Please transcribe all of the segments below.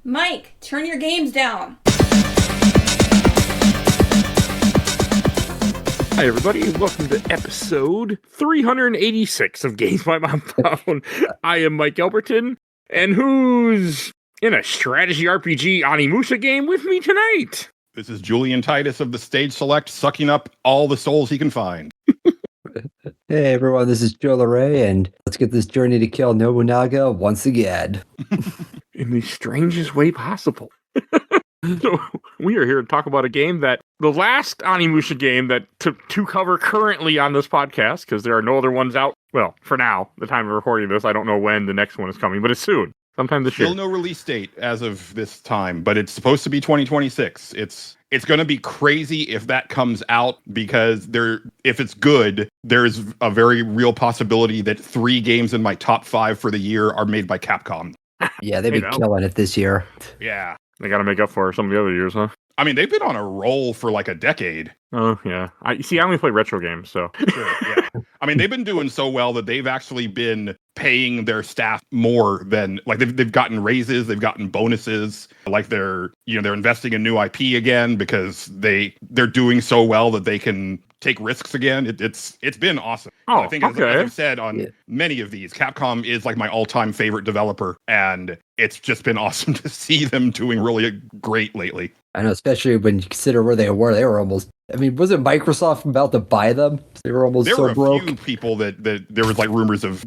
Mike, turn your games down. Hi, everybody, and welcome to episode 386 of Games My Mom Found. I am Mike Albertin, and who's in a strategy RPG Onimusha game with me tonight? This is Julian Titus of the Stage Select, sucking up all the souls he can find. Hey everyone, this is Joe Larrey, and let's get this journey to kill Nobunaga once again. In the strangest way possible. So, we are here to talk about a game that, the last Onimusha game that to cover currently on this podcast, because there are no other ones out. Well, for now, the time of recording this, I don't know when the next one is coming, but it's soon. Sometime this year. Still no release date as of this time, but it's supposed to be 2026. It's going to be crazy if that comes out, because if it's good, there's a very real possibility that 3 games in my top 5 for the year are made by Capcom. Yeah, they've been killing it this year. Yeah. They got to make up for some of the other years, huh? I mean, they've been on a roll for like a decade. Oh, yeah. I only play retro games, so. Sure, yeah. I mean, they've been doing so well that they've actually been paying their staff more than, like, they've gotten raises, they've gotten bonuses, like they're investing in new IP again because they're doing so well that they can take risks again. It's been awesome. Oh, I think, okay. as I've said on many of these, Capcom is like my all-time favorite developer, and it's just been awesome to see them doing really great lately. I know, especially when you consider where they were. They were almost, I mean, wasn't Microsoft about to buy them? They were almost there so were broke. Few people that there was like rumors of,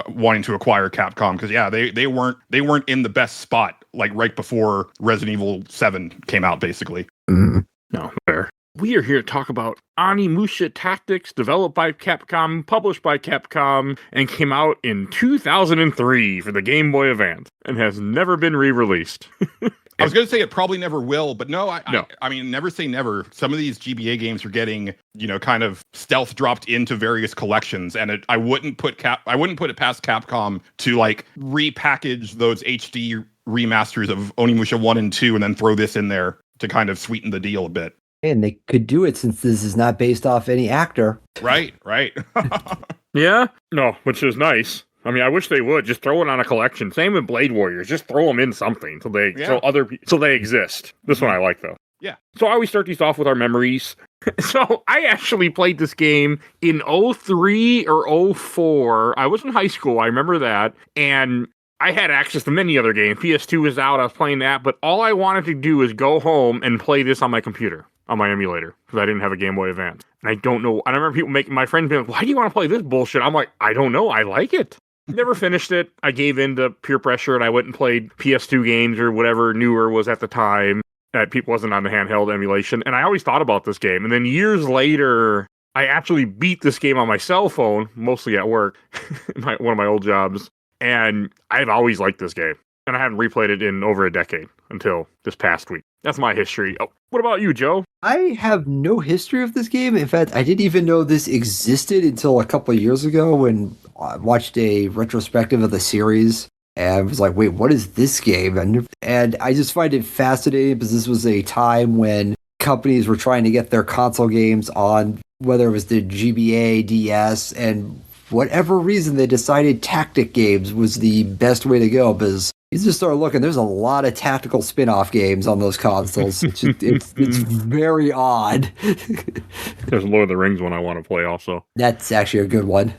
wanting to acquire Capcom, because they weren't in the best spot, like right before Resident Evil 7 came out, basically. Mm. No, fair. We are here to talk about Onimusha Tactics, developed by Capcom, published by Capcom, and came out in 2003 for the Game Boy Advance, and has never been re-released. I was going to say it probably never will, but no. I mean, never say never. Some of these GBA games are getting, kind of stealth dropped into various collections, and I wouldn't put it past Capcom to like repackage those HD remasters of Onimusha 1 and 2 and then throw this in there to kind of sweeten the deal a bit. And they could do it since this is not based off any actor. Right. Yeah? No, which is nice. I mean, I wish they would just throw it on a collection. Same with Blade Warriors. Just throw them in something so they exist. This one I like, though. Yeah. So I always start these off with our memories. So I actually played this game in 03 or 04. I was in high school. I remember that. And I had access to many other games. PS2 was out. I was playing that. But all I wanted to do is go home and play this on my computer, on my emulator, because I didn't have a Game Boy Advance. And I don't know. I remember my friends being like, why do you want to play this bullshit? I'm like, I don't know. I like it. Never finished it. I gave in to peer pressure, and I went and played PS2 games or whatever newer was at the time that wasn't on the handheld emulation. And I always thought about this game. And then years later, I actually beat this game on my cell phone, mostly at work, one of my old jobs. And I've always liked this game. And I haven't replayed it in over a decade until this past week. That's my history. Oh, what about you, Joe? I have no history of this game. In fact, I didn't even know this existed until a couple of years ago when I watched a retrospective of the series. And I was like, wait, what is this game? And I just find it fascinating because this was a time when companies were trying to get their console games on, whether it was the GBA, DS, and whatever reason they decided tactic games was the best way to go, because you just start looking, there's a lot of tactical spin-off games on those consoles. It's very odd. There's Lord of the Rings one I want to play also. That's actually a good one.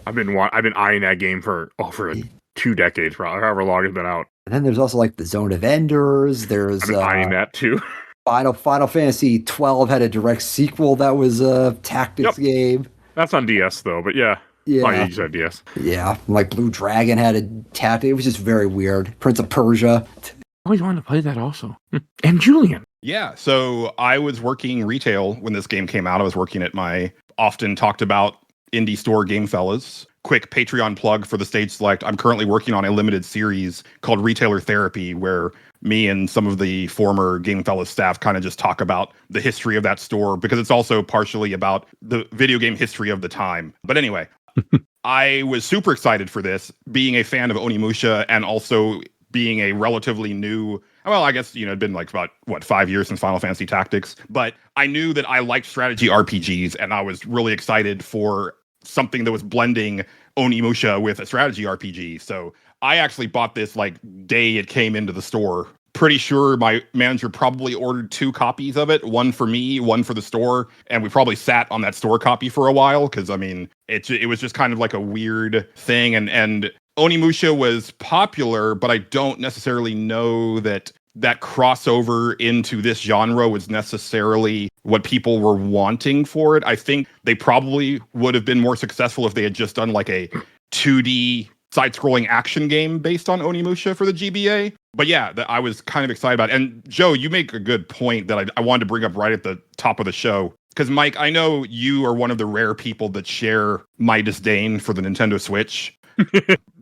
I've been eyeing that game for 2 decades, probably, however long it's been out. And then there's also like the Zone of Enders. There's I've been eyeing that too. Final Fantasy 12 had a direct sequel that was a tactics game. That's on DS though, but yeah. Yeah. Oh, you said DS. Yeah, like Blue Dragon had a tactic. It was just very weird. Prince of Persia. I always wanted to play that also. And Julian. Yeah, so I was working retail when this game came out. I was working at my often talked about indie store, Game Fellas. Quick Patreon plug for the Stage Select. I'm currently working on a limited series called Retailer Therapy, where me and some of the former Game Fellas staff kind of just talk about the history of that store, because it's also partially about the video game history of the time. But anyway, I was super excited for this, being a fan of Onimusha and also being a relatively new, well, I guess, it'd been like about, 5 years since Final Fantasy Tactics. But I knew that I liked strategy RPGs, and I was really excited for something that was blending Onimusha with a strategy RPG. So I actually bought this like day it came into the store pretty sure my manager probably ordered 2 copies of it, one for me, one for the store, and we probably sat on that store copy for a while because I mean it was just kind of like a weird thing, and Onimusha was popular, but I don't necessarily know that crossover into this genre was necessarily what people were wanting for it. I think they probably would have been more successful if they had just done like a 2D side-scrolling action game based on Onimusha for the GBA. But yeah, I was kind of excited about it. And Joe, you make a good point that I wanted to bring up right at the top of the show. Because Mike, I know you are one of the rare people that share my disdain for the Nintendo Switch.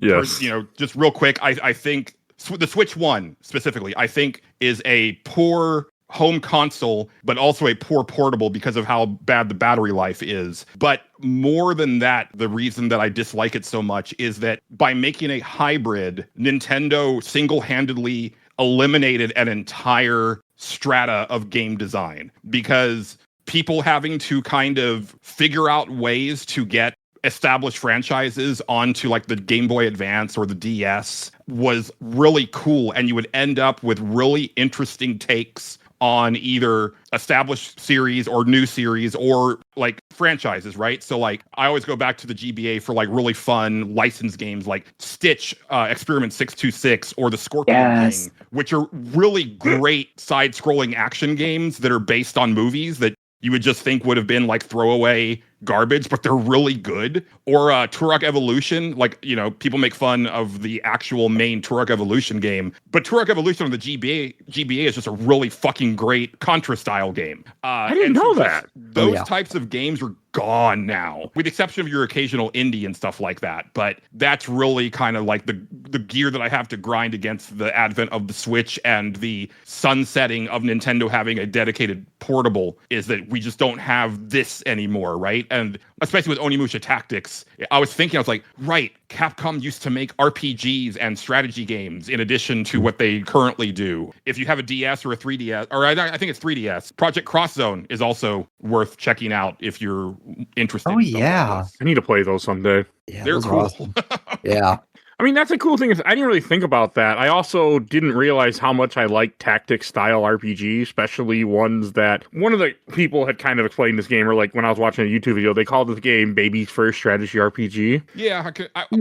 Yes. Just real quick, I think the Switch 1 specifically, I think is a poor home console, but also a poor portable because of how bad the battery life is. But more than that, the reason that I dislike it so much is that by making a hybrid, Nintendo single-handedly eliminated an entire strata of game design, because people having to kind of figure out ways to get established franchises onto like the Game Boy Advance or the DS was really cool, and you would end up with really interesting takes on either established series or new series or like franchises, right? So like I always go back to the GBA for like really fun licensed games like Stitch, Experiment 626, or the Scorpion King, which are really great side-scrolling action games that are based on movies that you would just think would have been like throwaway garbage, but they're really good. Or Turok Evolution, like, people make fun of the actual main Turok Evolution game, but Turok Evolution on the GBA is just a really fucking great Contra-style game. I didn't know that. Those types of games are gone now, with the exception of your occasional indie and stuff like that. But that's really kind of like the gear that I have to grind against the advent of the Switch and the sunsetting of Nintendo having a dedicated portable, is that we just don't have this anymore, right? And especially with Onimusha Tactics, I was like, right, Capcom used to make RPGs and strategy games in addition to what they currently do. If you have a DS or a 3DS, or I think it's 3DS, Project Cross Zone is also worth checking out if you're interested. Oh, yeah. I need to play those someday. Yeah, they're cool. Awesome. Yeah. I mean, that's a cool thing. I didn't really think about that. I also didn't realize how much I like tactics-style RPG, especially ones that one of the people had kind of explained this game, or like when I was watching a YouTube video, they called this game Baby's First Strategy RPG. Yeah,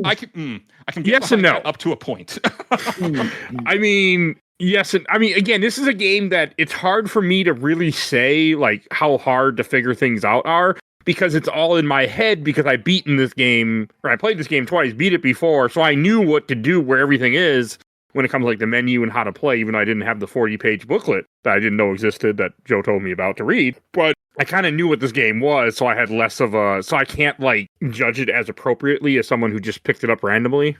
I can get yes and no. Up to a point. I mean, yes, and I mean, again, this is a game that it's hard for me to really say like how hard to figure things out are, because it's all in my head, because I beaten this game, or I played this game twice, beat it before, so I knew what to do, where everything is when it comes to like the menu and how to play, even though I didn't have the 40-page booklet that I didn't know existed that Joe told me about to read. But I kind of knew what this game was, so I had less of so I can't like judge it as appropriately as someone who just picked it up randomly,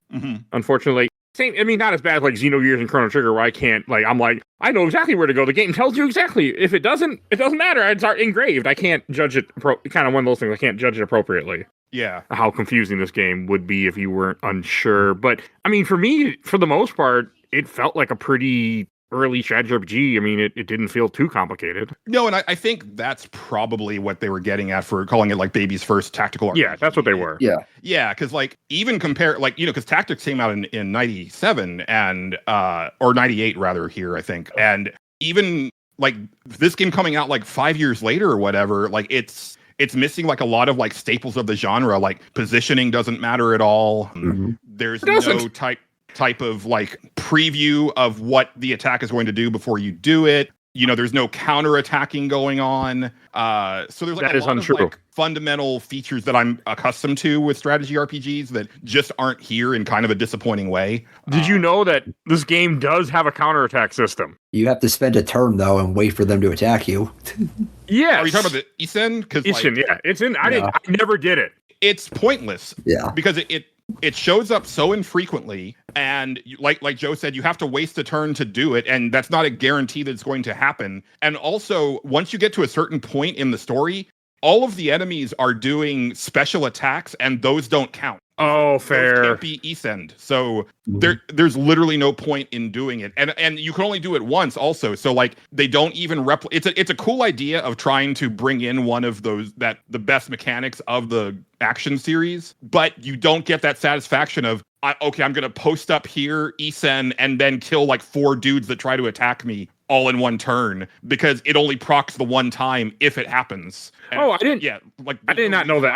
unfortunately. Same, I mean, not as bad like Xenogears and Chrono Trigger, where I can't, like, I'm like, I know exactly where to go. The game tells you exactly. If it doesn't matter. It's engraved. I can't judge it. Kind of one of those things. I can't judge it appropriately. Yeah. How confusing this game would be if you weren't unsure. But, I mean, for me, for the most part, it felt like a pretty early strategy RPG. I mean, it didn't feel too complicated. No, and I think that's probably what they were getting at for calling it like Baby's First Tactical RPG. Yeah, that's what they were. Yeah. Yeah, because like even compare like, because Tactics came out in 97 and or 98 rather here, I think. And even like this game coming out like 5 years later or whatever, like it's missing like a lot of like staples of the genre. Like positioning doesn't matter at all. There's no type of like preview of what the attack is going to do before you do it. There's no counter-attacking going on. So there's like a lot of like fundamental features that I'm accustomed to with strategy RPGs that just aren't here in kind of a disappointing way. Did you know that this game does have a counterattack system? You have to spend a turn though and wait for them to attack you. Yeah. Are you talking about the Isen? Isen, yeah. It's in. I never did it. It's pointless. Yeah. Because it shows up so infrequently, and like Joe said, you have to waste a turn to do it, and that's not a guarantee that it's going to happen. And also, once you get to a certain point in the story, all of the enemies are doing special attacks, and those don't count. Oh, fair. Those can't be Esend. So there's literally no point in doing it. And you can only do it once also. So like they don't even it's a cool idea of trying to bring in one of those the best mechanics of the action series, but you don't get that satisfaction of I'm going to post up here, Isen, and then kill like 4 dudes that try to attack me all in one turn because it only procs the one time if it happens. And I didn't. Yeah, like I did not know that.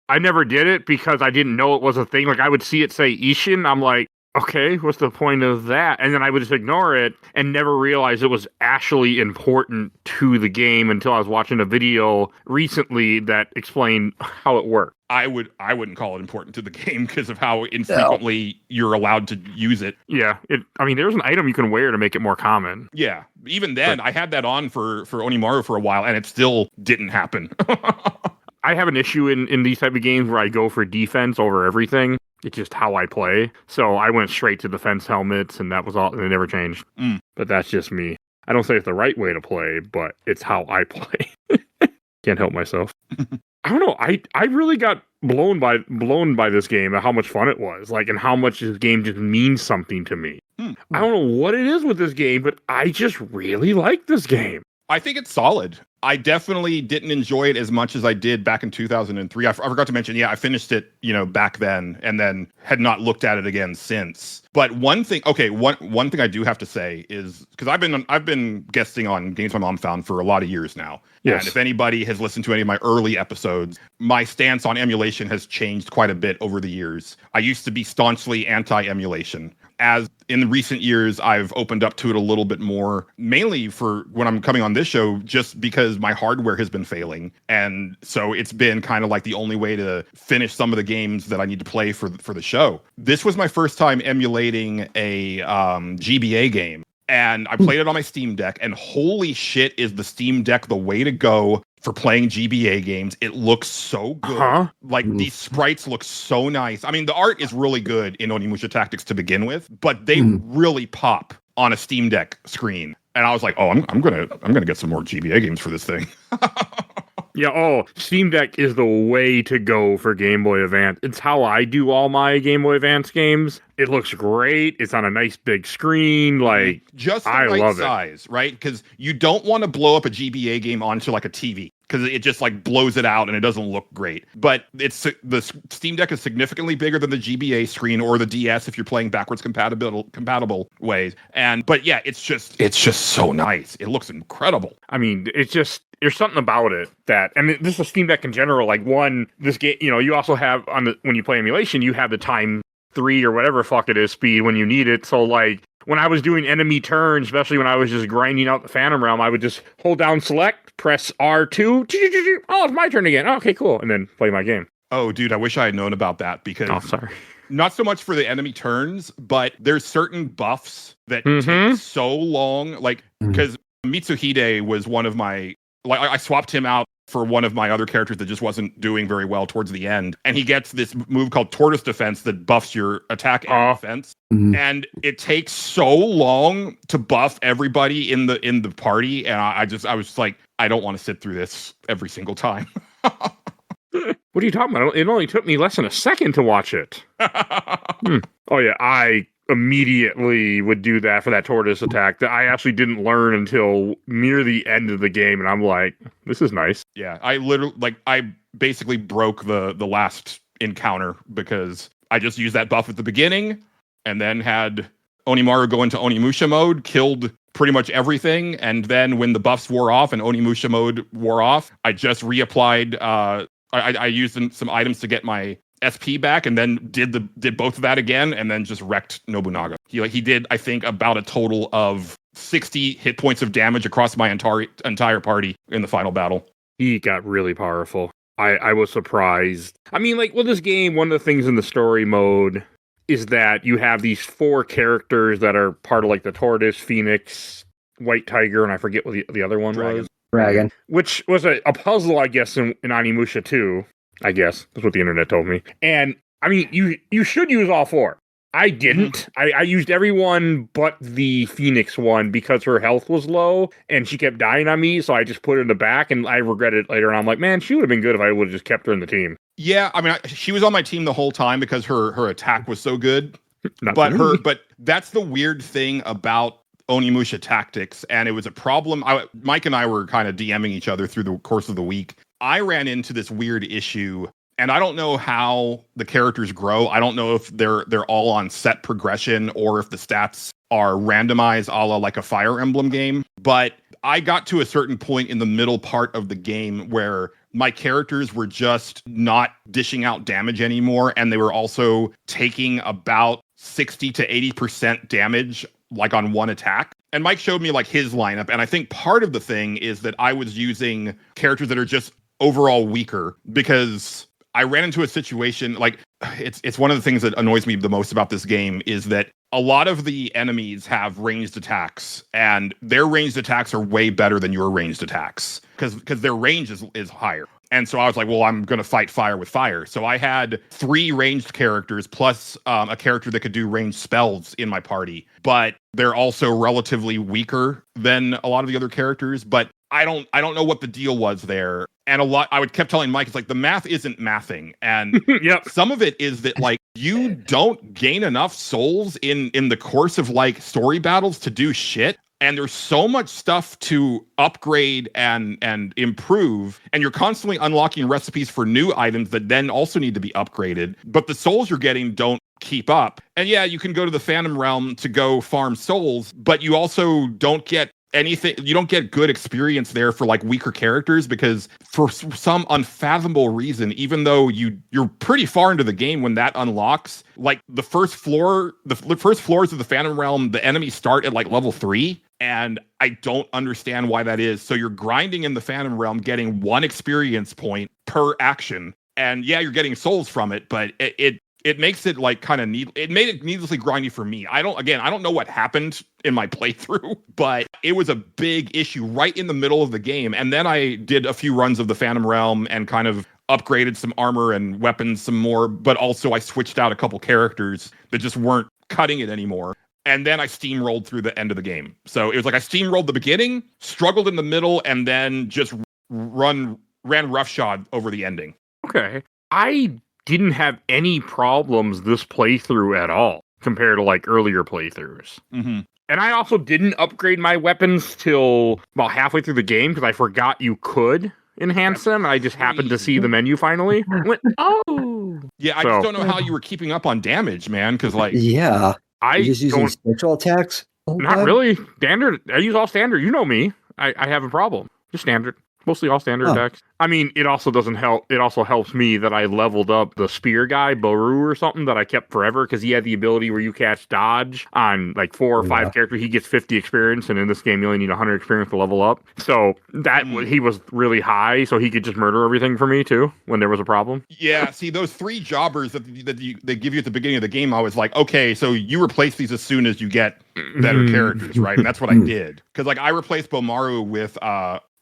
I never did it because I didn't know it was a thing. Like I would see it say Ishin, I'm like, okay, what's the point of that? And then I would just ignore it and never realize it was actually important to the game until I was watching a video recently that explained how it worked. I wouldn't call it important to the game because of how infrequently you're allowed to use it. Yeah, there's an item you can wear to make it more common. Yeah, even then, I had that on for Onimusha for a while, and it still didn't happen. I have an issue in these type of games where I go for defense over everything. It's just how I play. So I went straight to defense helmets, and that was all. They never changed. But that's just me. I don't say it's the right way to play, but it's how I play. Can't help myself. I don't know. I really got blown by this game and how much fun it was. Like, and how much this game just means something to me. I don't know what it is with this game, but I just really like this game. I think it's solid. I definitely didn't enjoy it as much as I did back in 2003. I forgot to mention, I finished it, back then and then had not looked at it again since. But one thing I do have to say is because I've been guesting on Games My Mom Found for a lot of years now. Yes. And if anybody has listened to any of my early episodes, my stance on emulation has changed quite a bit over the years. I used to be staunchly anti-emulation. As in recent years, I've opened up to it a little bit more, mainly for when I'm coming on this show, just because my hardware has been failing. And so it's been kind of like the only way to finish some of the games that I need to play for the show. This was my first time emulating a GBA game. And I played it on my Steam Deck, and holy shit, is the Steam Deck the way to go for playing GBA games. It looks so good. Like, these sprites look so nice. I mean, the art is really good in Onimusha Tactics to begin with, but they really pop on a Steam Deck screen. And I was like, oh, I'm gonna get some more GBA games for this thing. Yeah, Steam Deck is the way to go for Game Boy Advance. It's how I do all my Game Boy Advance games. It looks great. It's on a nice big screen. Like, just the right size, right? Because you don't want to blow up a GBA game onto like a TV because it just like blows it out and it doesn't look great. But the Steam Deck is significantly bigger than the GBA screen or the DS if you're playing backwards compatible ways. But yeah, it's just so nice. It looks incredible. I mean, there's something about it that, and this is Steam Deck in general. Like, this game, you also have when you play emulation, you have the time 3 or whatever fuck it is speed when you need it. So like when I was doing enemy turns, especially when I was just grinding out the Phantom Realm, I would just hold down select, press R2. Oh, it's my turn again. Oh, okay, cool, and then play my game. Oh, dude, I wish I had known about that because. Oh, sorry. Not so much for the enemy turns, but there's certain buffs that take so long. Like, because Mitsuhide was one of my. Like, I swapped him out for one of my other characters that just wasn't doing very well towards the end. And he gets this move called Tortoise Defense that buffs your attack and defense. And it takes so long to buff everybody in the party. And I was like, I don't want to sit through this every single time. What are you talking about? It only took me less than a second to watch it. Oh, yeah, I immediately would do that for that tortoise attack that I actually didn't learn until near the end of the game, and I'm like, this is nice. Yeah, I basically broke the last encounter because I just used that buff at the beginning and then had Onimaru go into Onimusha mode, killed pretty much everything, and then when the buffs wore off and Onimusha mode wore off, I just reapplied I used some items to get my SP back, and then did both of that again, and then just wrecked Nobunaga. He did, I think, about a total of 60 hit points of damage across my entire party in the final battle. He got really powerful. I was surprised. I mean, like, with this game, one of the things in the story mode is that you have these 4 characters that are part of, like, the Tortoise, Phoenix, White Tiger, and I forget what the other one was. Dragon. Which was a puzzle, I guess, in Onimusha 2. I guess that's what the internet told me. And I mean, you should use all 4. I didn't. I used every one but the Phoenix one because her health was low and she kept dying on me. So I just put her in the back, and I regretted it later. And I'm like, man, she would have been good if I would have just kept her in the team. Yeah, I mean, she was on my team the whole time because her attack was so good. But that's the weird thing about Onimusha Tactics, and it was a problem. Mike and I were kind of DMing each other through the course of the week. I ran into this weird issue And I don't know how the characters grow. I don't know if they're all on set progression or if the stats are randomized a la like a Fire Emblem game. But I got to a certain point in the middle part of the game where my characters were just not dishing out damage anymore. And they were also taking about 60 to 80% damage like on one attack. And Mike showed me like his lineup. And I think part of the thing is that I was using characters that are just overall weaker because I ran into a situation like it's one of the things that annoys me the most about this game is that a lot of the enemies have ranged attacks and their ranged attacks are way better than your ranged attacks because their range is higher. And so I was like, well, I'm going to fight fire with fire. So I had 3 ranged characters plus a character that could do ranged spells in my party. But they're also relatively weaker than a lot of the other characters. But I don't know what the deal was there. And I would kept telling Mike, it's like the math isn't mathing. And Yep. Some of it is that like you don't gain enough souls in the course of like story battles to do shit. And there's so much stuff to upgrade and improve. And you're constantly unlocking recipes for new items that then also need to be upgraded. But the souls you're getting don't keep up. And yeah, you can go to the Phantom Realm to go farm souls, but you also don't get anything. You don't get good experience there for like weaker characters because for some unfathomable reason, even though you're pretty far into the game when that unlocks, like the first floors of the Phantom Realm, the enemies start at like level 3. And I don't understand why that is. So you're grinding in the Phantom Realm, getting 1 experience point per action. And yeah, you're getting souls from it, but it makes it like kind of it made it needlessly grindy for me. I don't know what happened in my playthrough, but it was a big issue right in the middle of the game. And then I did a few runs of the Phantom Realm and kind of upgraded some armor and weapons some more, but also I switched out a couple characters that just weren't cutting it anymore. And then I steamrolled through the end of the game. So it was like I steamrolled the beginning, struggled in the middle, and then just ran roughshod over the ending. Okay. I didn't have any problems this playthrough at all compared to like earlier playthroughs. Mm-hmm. And I also didn't upgrade my weapons till about halfway through the game because I forgot you could enhance them. I just happened to see the menu finally. I went, oh. Yeah, I just don't know how you were keeping up on damage, man, because like... Yeah. I You're just using special attacks? Not really. Standard. I use all standard. You know me. I have a problem. Just standard. Mostly all standard attacks. I mean, it also doesn't help. It also helps me that I leveled up the spear guy, Baru or something, that I kept forever because he had the ability where you catch dodge on like 4 or 5 characters. He gets 50 experience, and in this game, you only need 100 experience to level up. So that he was really high, so he could just murder everything for me too when there was a problem. Yeah, see, those 3 jobbers that they give you at the beginning of the game, I was like, okay, so you replace these as soon as you get better characters, right? And that's what I did. Because like I replaced Bomaru with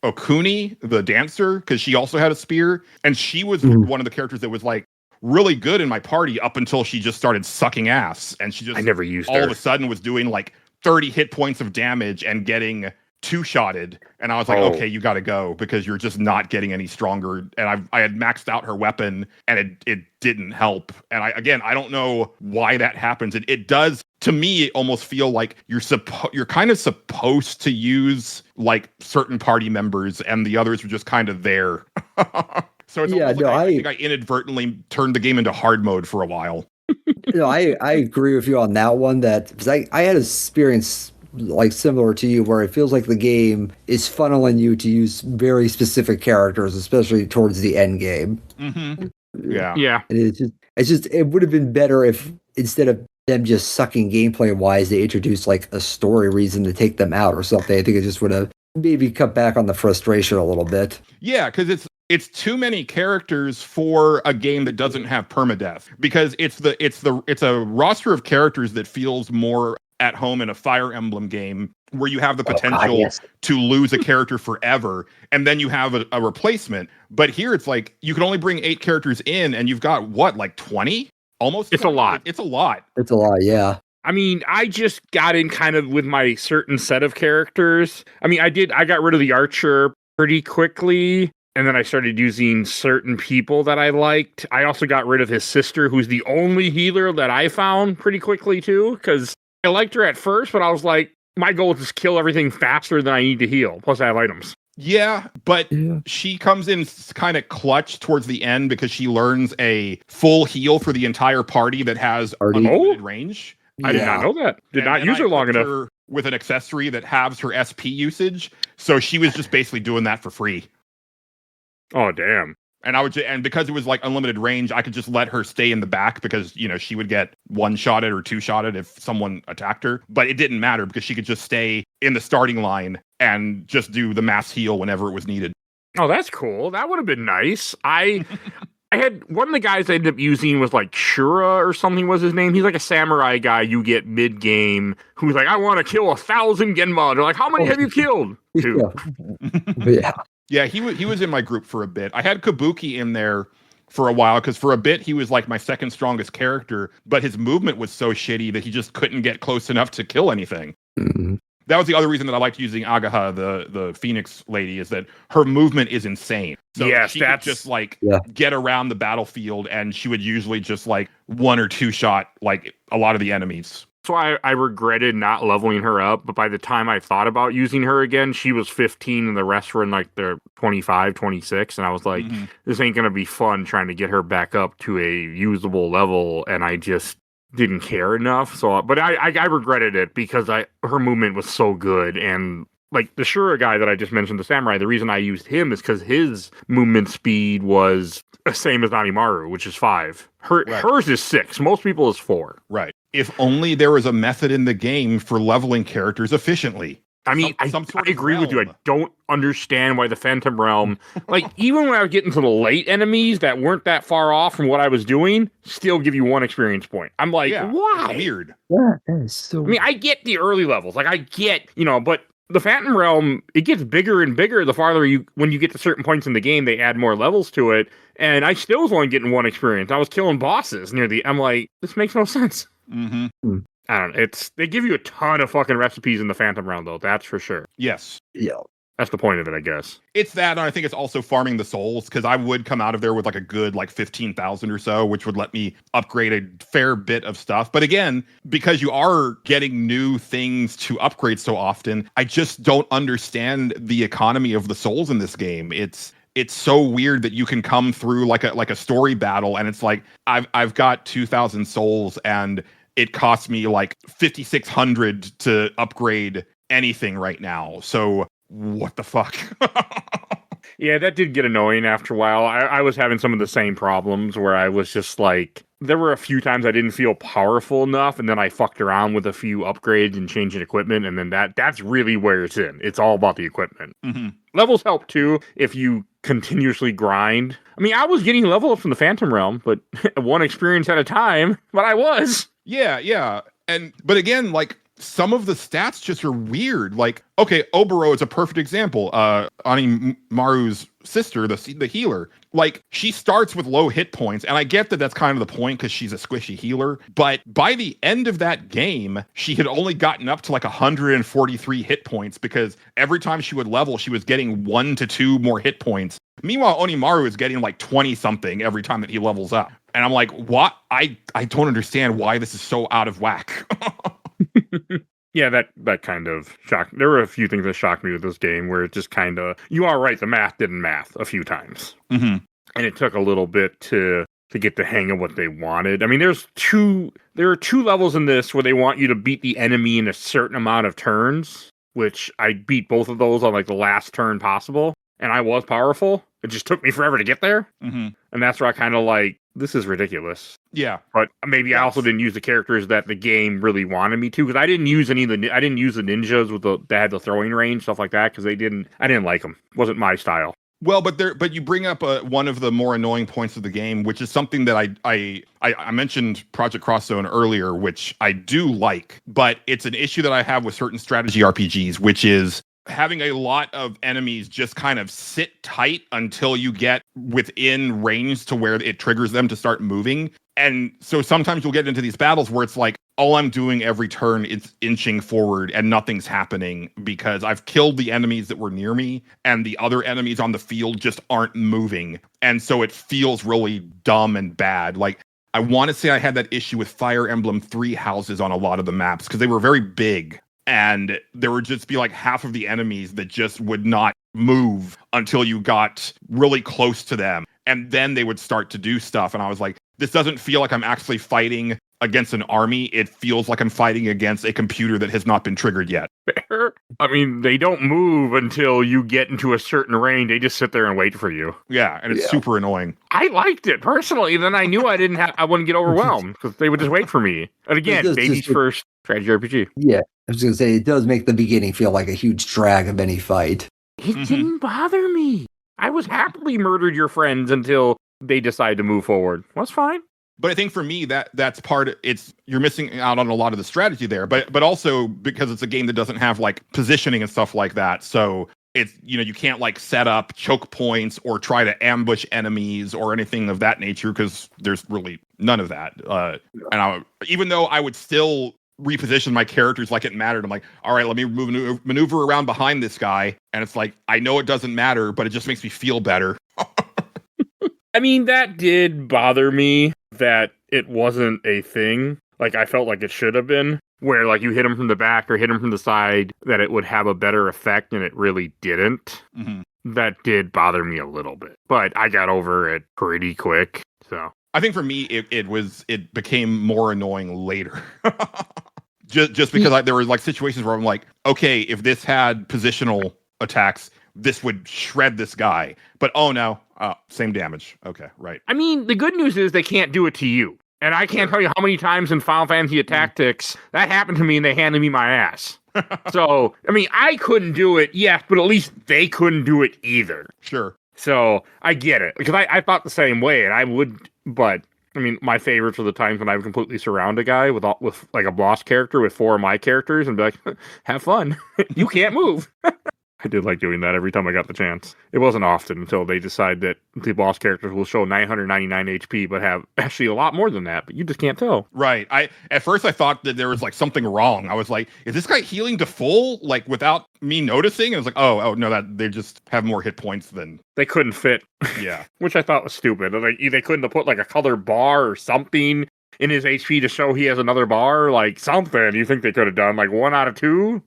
Okuni, the dancer, because she also had a spear, and she was one of the characters that was like really good in my party up until she just started sucking ass, and she just I never used all her. of a sudden was doing like 30 hit points of damage and getting 2-shotted, and I was like, okay, you got to go because you're just not getting any stronger. And I had maxed out her weapon, and it didn't help. And I don't know why that happens. It does. To me, it almost feel like you're kind of supposed to use like certain party members, and the others are just kind of there. So it's almost like I think I inadvertently turned the game into hard mode for a while. No, I agree with you on that one. That because I had an experience like similar to you where it feels like the game is funneling you to use very specific characters, especially towards the end game. Mm-hmm. Yeah. And it would have been better if instead of them just sucking gameplay wise, they introduced like a story reason to take them out or something. I think it just would have maybe cut back on the frustration a little bit. Yeah, because it's too many characters for a game that doesn't have permadeath. Because it's a roster of characters that feels more at home in a Fire Emblem game where you have the potential to lose a character forever, and then you have a replacement. But here it's like you can only bring 8 characters in, and you've got what, like 20? Almost. It's 20? A lot. It's a lot. It's a lot, yeah. I mean, I just got in kind of with my certain set of characters. I mean, I got rid of the archer pretty quickly, and then I started using certain people that I liked. I also got rid of his sister, who's the only healer that I found pretty quickly too, because I liked her at first, but I was like, my goal is to kill everything faster than I need to heal. Plus, I have items. Yeah, but she comes in kind of clutch towards the end because she learns a full heal for the entire party that has unlimited range. I did not know that. Did not use her long enough. Her with an accessory that halves her SP usage, so she was just basically doing that for free. Oh, damn. And because it was like unlimited range, I could just let her stay in the back because, she would get one-shotted or two-shotted if someone attacked her. But it didn't matter because she could just stay in the starting line and just do the mass heal whenever it was needed. Oh, that's cool. That would have been nice. I had one of the guys I ended up using was like Shura or something was his name. He's like a samurai guy you get mid-game who's like, I want to kill 1,000 Genma. They're like, how many have you killed? 2. Yeah. Yeah, he was in my group for a bit. I had Kabuki in there for a while because for a bit he was like my second strongest character, but his movement was so shitty that he just couldn't get close enough to kill anything. Mm-hmm. That was the other reason that I liked using Agaha, the Phoenix lady, is that her movement is insane. So she could just get around the battlefield, and she would usually just like 1 or 2 shot like a lot of the enemies. So I regretted not leveling her up, but by the time I thought about using her again, she was 15 and the rest were in like their 25, 26. And I was like, this ain't going to be fun trying to get her back up to a usable level. And I just didn't care enough. So, but I regretted it because her movement was so good. And like the Shura guy that I just mentioned, the samurai, the reason I used him is because his movement speed was the same as Onimaru, which is 5. Hers is 6. Most people is 4. Right. If only there was a method in the game for leveling characters efficiently. I mean, I agree with you. I don't understand why the Phantom Realm, like, even when I was getting to the late enemies that weren't that far off from what I was doing, still give you 1 experience point. I'm like, why? Weird. Yeah, that is so I mean, I get the early levels. Like, I get, but the Phantom Realm, it gets bigger and bigger the farther when you get to certain points in the game, they add more levels to it. And I still was only getting 1 experience. I was killing bosses I'm like, this makes no sense. Mm-hmm. I don't know. They give you a ton of fucking recipes in the Phantom Realm, though. That's for sure. Yes. Yeah. That's the point of it, I guess. It's that, and I think it's also farming the souls, because I would come out of there with like a good 15,000 or so, which would let me upgrade a fair bit of stuff. But again, because you are getting new things to upgrade so often, I just don't understand the economy of the souls in this game. It's so weird that you can come through like a story battle, and it's like I've got 2,000 souls, and it costs me like 5,600 to upgrade anything right now. So what the fuck? Yeah, that did get annoying after a while. I was having some of the same problems where I was just like, there were a few times I didn't feel powerful enough, and then I fucked around with a few upgrades and changing equipment, and then that's really where it's in. It's all about the equipment. Mm-hmm. Levels help too if you continuously grind. I mean, I was getting level up from the Phantom Realm, but 1 experience at a time, but I was. Yeah. But again, like, some of the stats just are weird. Like, okay, Oboro is a perfect example. Onimaru's sister, the healer, like, she starts with low hit points, and I get that that's kind of the point because she's a squishy healer. But by the end of that game, she had only gotten up to like 143 hit points because every time she would level, she was getting 1 to 2 more hit points. Meanwhile, Onimaru is getting like 20 something every time that he levels up. And I'm like, what? I don't understand why this is so out of whack. Yeah, that kind of shocked. There were a few things that shocked me with this game where it just kind of, you are right, the math didn't math a few times. Mm-hmm. And it took a little bit to get the hang of what they wanted. I mean, there are 2 levels in this where they want you to beat the enemy in a certain amount of turns, which I beat both of those on like the last turn possible. And I was powerful. It just took me forever to get there. Mm-hmm. And that's where I kind of like, this is ridiculous. Yeah. But maybe I also didn't use the characters that the game really wanted me to, because I didn't use the ninjas that had the throwing range, stuff like that, because I didn't like them. It wasn't my style. Well, but you bring up one of the more annoying points of the game, which is something that I mentioned Project Cross Zone earlier, which I do like, but it's an issue that I have with certain strategy RPGs, which is having a lot of enemies just kind of sit tight until you get within range to where it triggers them to start moving. And so sometimes you'll get into these battles where it's like, all I'm doing every turn is inching forward and nothing's happening because I've killed the enemies that were near me and the other enemies on the field just aren't moving. And so it feels really dumb and bad. Like, I want to say I had that issue with Fire Emblem 3 houses on a lot of the maps because they were very big. and there would just be like half of the enemies that just would not move until you got really close to them. And then they would start to do stuff. And I was like, this doesn't feel like I'm actually fighting against an army. It feels like I'm fighting against a computer that has not been triggered yet. Fair. I mean, they don't move until you get into a certain range. They just sit there and wait for you. Yeah, and it's super annoying. I liked it personally. Then I knew I wouldn't get overwhelmed because they would just wait for me. And again, baby's first strategy RPG. Yeah, I was going to say, it does make the beginning feel like a huge drag of any fight. It didn't bother me. I was happily murdered your friends until they decide to move forward. That's fine. But I think for me, that's part. You're missing out on a lot of the strategy there. But also because it's a game that doesn't have like positioning and stuff like that. So it's, you can't like set up choke points or try to ambush enemies or anything of that nature because there's really none of that. Even though I would still reposition my characters like it mattered. I'm like, all right, let me maneuver around behind this guy. And it's like, I know it doesn't matter, but it just makes me feel better. I mean, that did bother me that it wasn't a thing. Like, I felt like it should have been, where like you hit him from the back or hit him from the side, that it would have a better effect, and it really didn't. Mm-hmm. That did bother me a little bit, but I got over it pretty quick. So I think for me, it became more annoying later. just because there were like situations where I'm like, okay, if this had positional attacks, this would shred this guy. But oh no, same damage. Okay, right. I mean, the good news is they can't do it to you. And I can't tell you how many times in Final Fantasy Tactics that happened to me and they handed me my ass. So, I mean, I couldn't do it, yes, but at least they couldn't do it either. Sure. So, I get it. Because I thought the same way, and I would, but, I mean, my favorites are the times when I would completely surround a guy with like a boss character with 4 of my characters and be like, have fun. You can't move. I did like doing that every time I got the chance. It wasn't often until they decide that the boss characters will show 999 HP, but have actually a lot more than that, but you just can't tell. Right. At first I thought that there was like something wrong. I was like, is this guy healing to full? Like without me noticing? And I was like, oh no, that they just have more hit points than they couldn't fit. Yeah. Which I thought was stupid. Like they couldn't have put like a color bar or something in his HP to show he has another bar, like something you think they could have done, like 1 out of 2,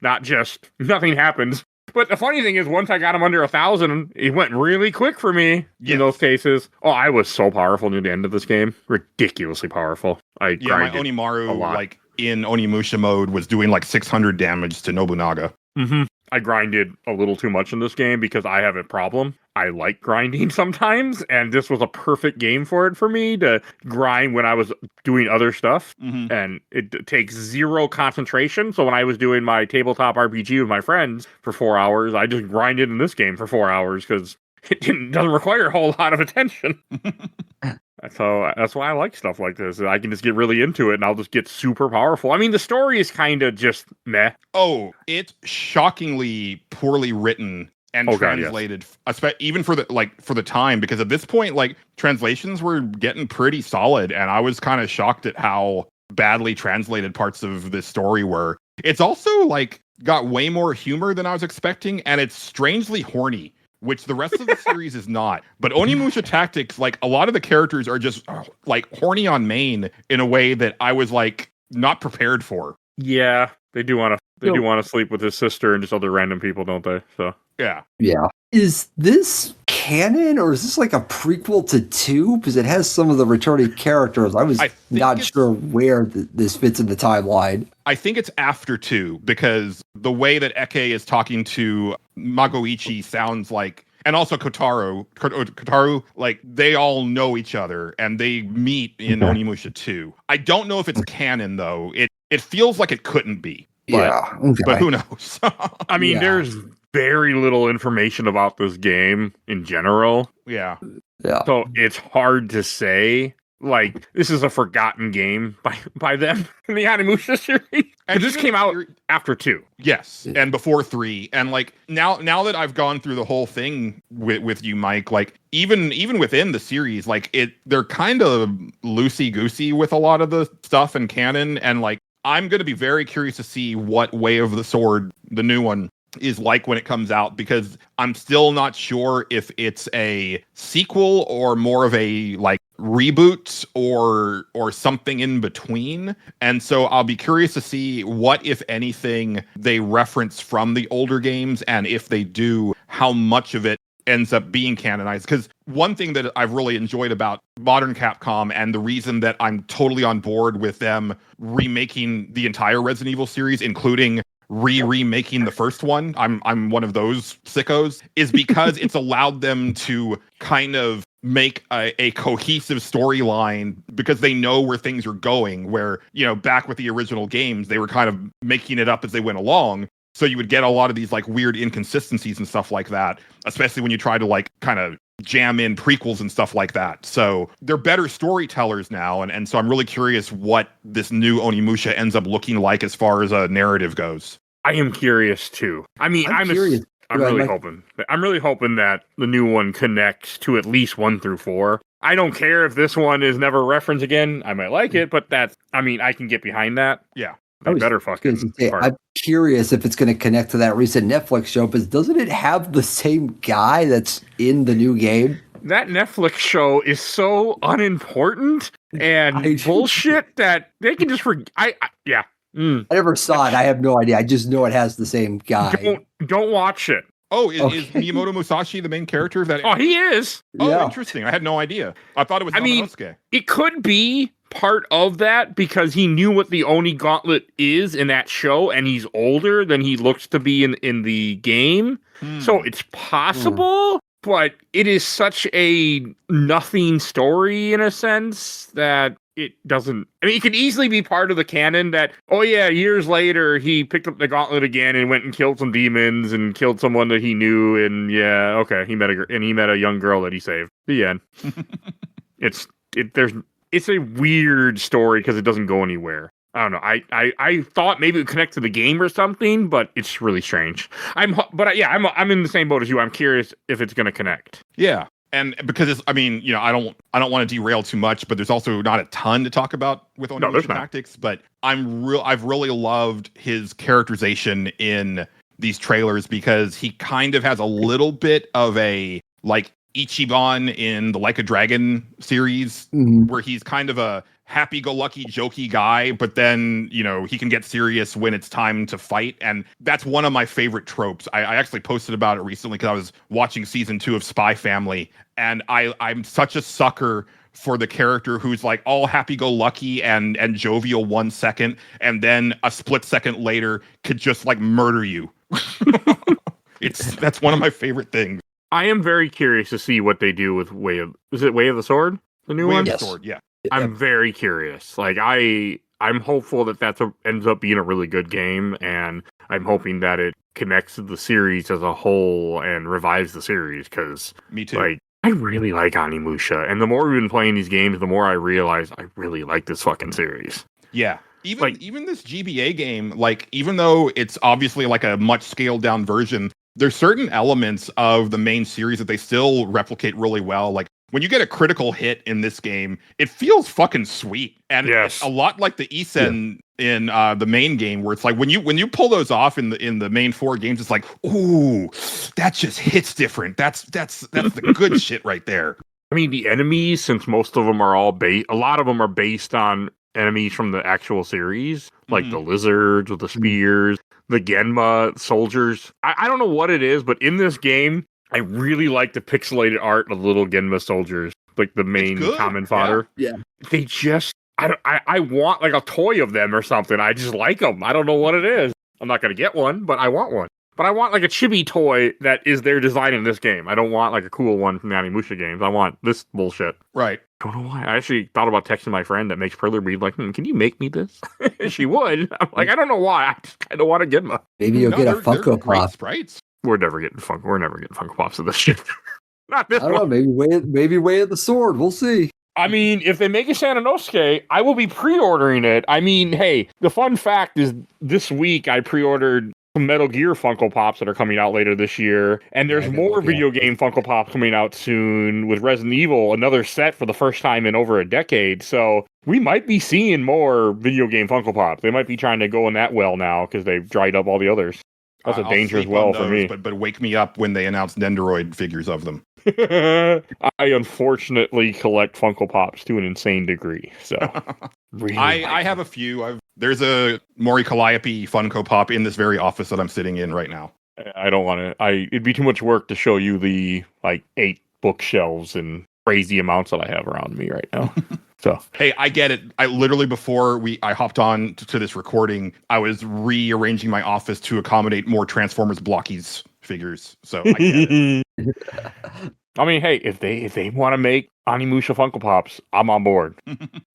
Not just, nothing happens. But the funny thing is, once I got him under 1,000, it went really quick for me in those cases. Oh, I was so powerful near the end of this game. Ridiculously powerful. My Onimaru, like, in Onimusha mode, was doing like 600 damage to Nobunaga. Mm-hmm. I grinded a little too much in this game because I have a problem. I like grinding sometimes, and this was a perfect game for it for me to grind when I was doing other stuff. Mm-hmm. And it takes 0 concentration. So when I was doing my tabletop RPG with my friends for 4 hours, I just grinded in this game for 4 hours because it doesn't require a whole lot of attention. So that's why I like stuff like this. I can just get really into it and I'll just get super powerful. I mean, the story is kind of just meh. Oh, it's shockingly poorly written and translated, even for the time, because at this point, like, translations were getting pretty solid, and I was kind of shocked at how badly translated parts of this story were. It's also like got way more humor than I was expecting, and it's strangely horny, which the rest of the series is not. But Onimusha Tactics, like, a lot of the characters are just like horny on main in a way that I was like not prepared for. Yeah, they do want to sleep with his sister and just other random people, don't they? So yeah. Is this canon, or is this like a prequel to 2? Because it has some of the returning characters. I was not sure where this fits in the timeline. I think it's after 2, because the way that Eke is talking to Magoichi sounds like, and also Kotaru, like, they all know each other, and they meet in Onimusha 2. I don't know if it's canon, though. It feels like it couldn't be. But who knows? I mean, there's very little information about this game in general. Yeah. So it's hard to say. Like, this is a forgotten game by them in the Onimusha series. And this came out after 2. Yes, and before 3. And like now that I've gone through the whole thing with you, Mike, like even within the series, like they're kind of loosey-goosey with a lot of the stuff in canon. And like, I'm going to be very curious to see what Way of the Sword, the new one, is like when it comes out, because I'm still not sure if it's a sequel or more of a like reboot or something in between. And so I'll be curious to see what, if anything, they reference from the older games, and if they do, how much of it ends up being canonized. Because one thing that I've really enjoyed about modern Capcom, and the reason that I'm totally on board with them remaking the entire Resident Evil series, including remaking the first one, I'm one of those sickos, is because it's allowed them to kind of make a cohesive storyline, because they know where things are going, where, you know, back with the original games, they were kind of making it up as they went along. So you would get a lot of these like weird inconsistencies and stuff like that, especially when you try to like kind of jam in prequels and stuff like that. So they're better storytellers now. And so I'm really curious what this new Onimusha ends up looking like as far as a narrative goes. I am curious too. I mean, I'm curious. I'm really hoping that the new one connects to at least 1 through 4. I don't care if this one is never referenced again. I might like it, but I can get behind that. Yeah. I'm curious if it's going to connect to that recent Netflix show, but doesn't it have the same guy that's in the new game? That Netflix show is so unimportant and bullshit that they can just forget. I never saw it. I have no idea. I just know it has the same guy. Don't watch it. Oh, is Miyamoto Musashi the main character of that? Oh, he is. Oh, yeah. Interesting. I had no idea. I thought it was Yamanosuke. It could be part of that because he knew what the Oni Gauntlet is in that show, and he's older than he looks to be in the game. So it's possible, but it is such a nothing story in a sense that it doesn't. I mean, it could easily be part of the canon that, oh yeah, years later he picked up the gauntlet again and went and killed some demons and killed someone that he knew, and yeah, okay, he met a young girl that he saved. The end. It's a weird story because it doesn't go anywhere. I don't know. I thought maybe it would connect to the game or something, but it's really strange. I'm in the same boat as you. I'm curious if it's going to connect. Yeah. And because I don't want to derail too much, but there's also not a ton to talk about with Onimusha Tactics. But I've really loved his characterization in these trailers, because he kind of has a little bit of a like Ichiban in the Like a Dragon series, where he's kind of a happy-go-lucky, jokey guy, but then, you know, he can get serious when it's time to fight. And that's one of my favorite tropes. I actually posted about it recently because I was watching season 2 of Spy Family, and I'm such a sucker for the character who's like all happy-go-lucky and jovial 1 second, and then a split second later could just like murder you. That's one of my favorite things. I am very curious to see what they do with Way of the Sword? The new one? Way of the Sword, yeah. I'm very curious. Like I'm hopeful that ends up being a really good game, and I'm hoping that it connects to the series as a whole and revives the series, because me too. Like, I really like Onimusha, and the more we've been playing these games, the more I realize I really like this fucking series. Yeah. Even this GBA game, like, even though it's obviously like a much scaled down version, there's certain elements of the main series that they still replicate really well. Like, when you get a critical hit in this game, it feels fucking sweet. And it's a lot like the Isen in the main game, where it's like when you pull those off in the main 4 games, it's like, ooh, that just hits different. That's the good shit right there. I mean, the enemies, since most of them are a lot of them are based on enemies from the actual series, like the lizards with the spears, the Genma soldiers. I don't know what it is, but in this game, I really like the pixelated art of the little Genma soldiers, like the main common fodder. Yeah. They just, I want like a toy of them or something. I just like them. I don't know what it is. I'm not going to get one, but I want one. But I want like a chibi toy that is their design in this game. I don't want like a cool one from the Onimusha games. I want this bullshit. Right. I don't know why. I actually thought about texting my friend that makes Perler Breed, like, can you make me this? She would. I'm like, I don't know why. I just kind of want to get them. Maybe you'll get a Funko Pop. Sprites. We're never getting Funko Pops of this shit. Not this one. I don't know. Maybe Way of the Sword. We'll see. I mean, if they make a Sananosuke, I will be pre-ordering it. I mean, hey, the fun fact is this week I pre-ordered some Metal Gear Funko Pops that are coming out later this year. And there's more video game Funko Pops coming out soon with Resident Evil, another set for the first time in over a decade. So we might be seeing more video game Funko Pops. They might be trying to go in that well now because they've dried up all the others. That's a dangerous well for me. But wake me up when they announce Nendoroid figures of them. I unfortunately collect Funko Pops to an insane degree. So really I have a few. There's a Maury Calliope Funko Pop in this very office that I'm sitting in right now. I don't want to. It'd be too much work to show you the 8 bookshelves and crazy amounts that I have around me right now. So hey, I get it. I literally before I hopped on to this recording, I was rearranging my office to accommodate more Transformers Blockies figures. So I get it. I mean, hey, if they want to make Onimusha Funko Pops, I'm on board.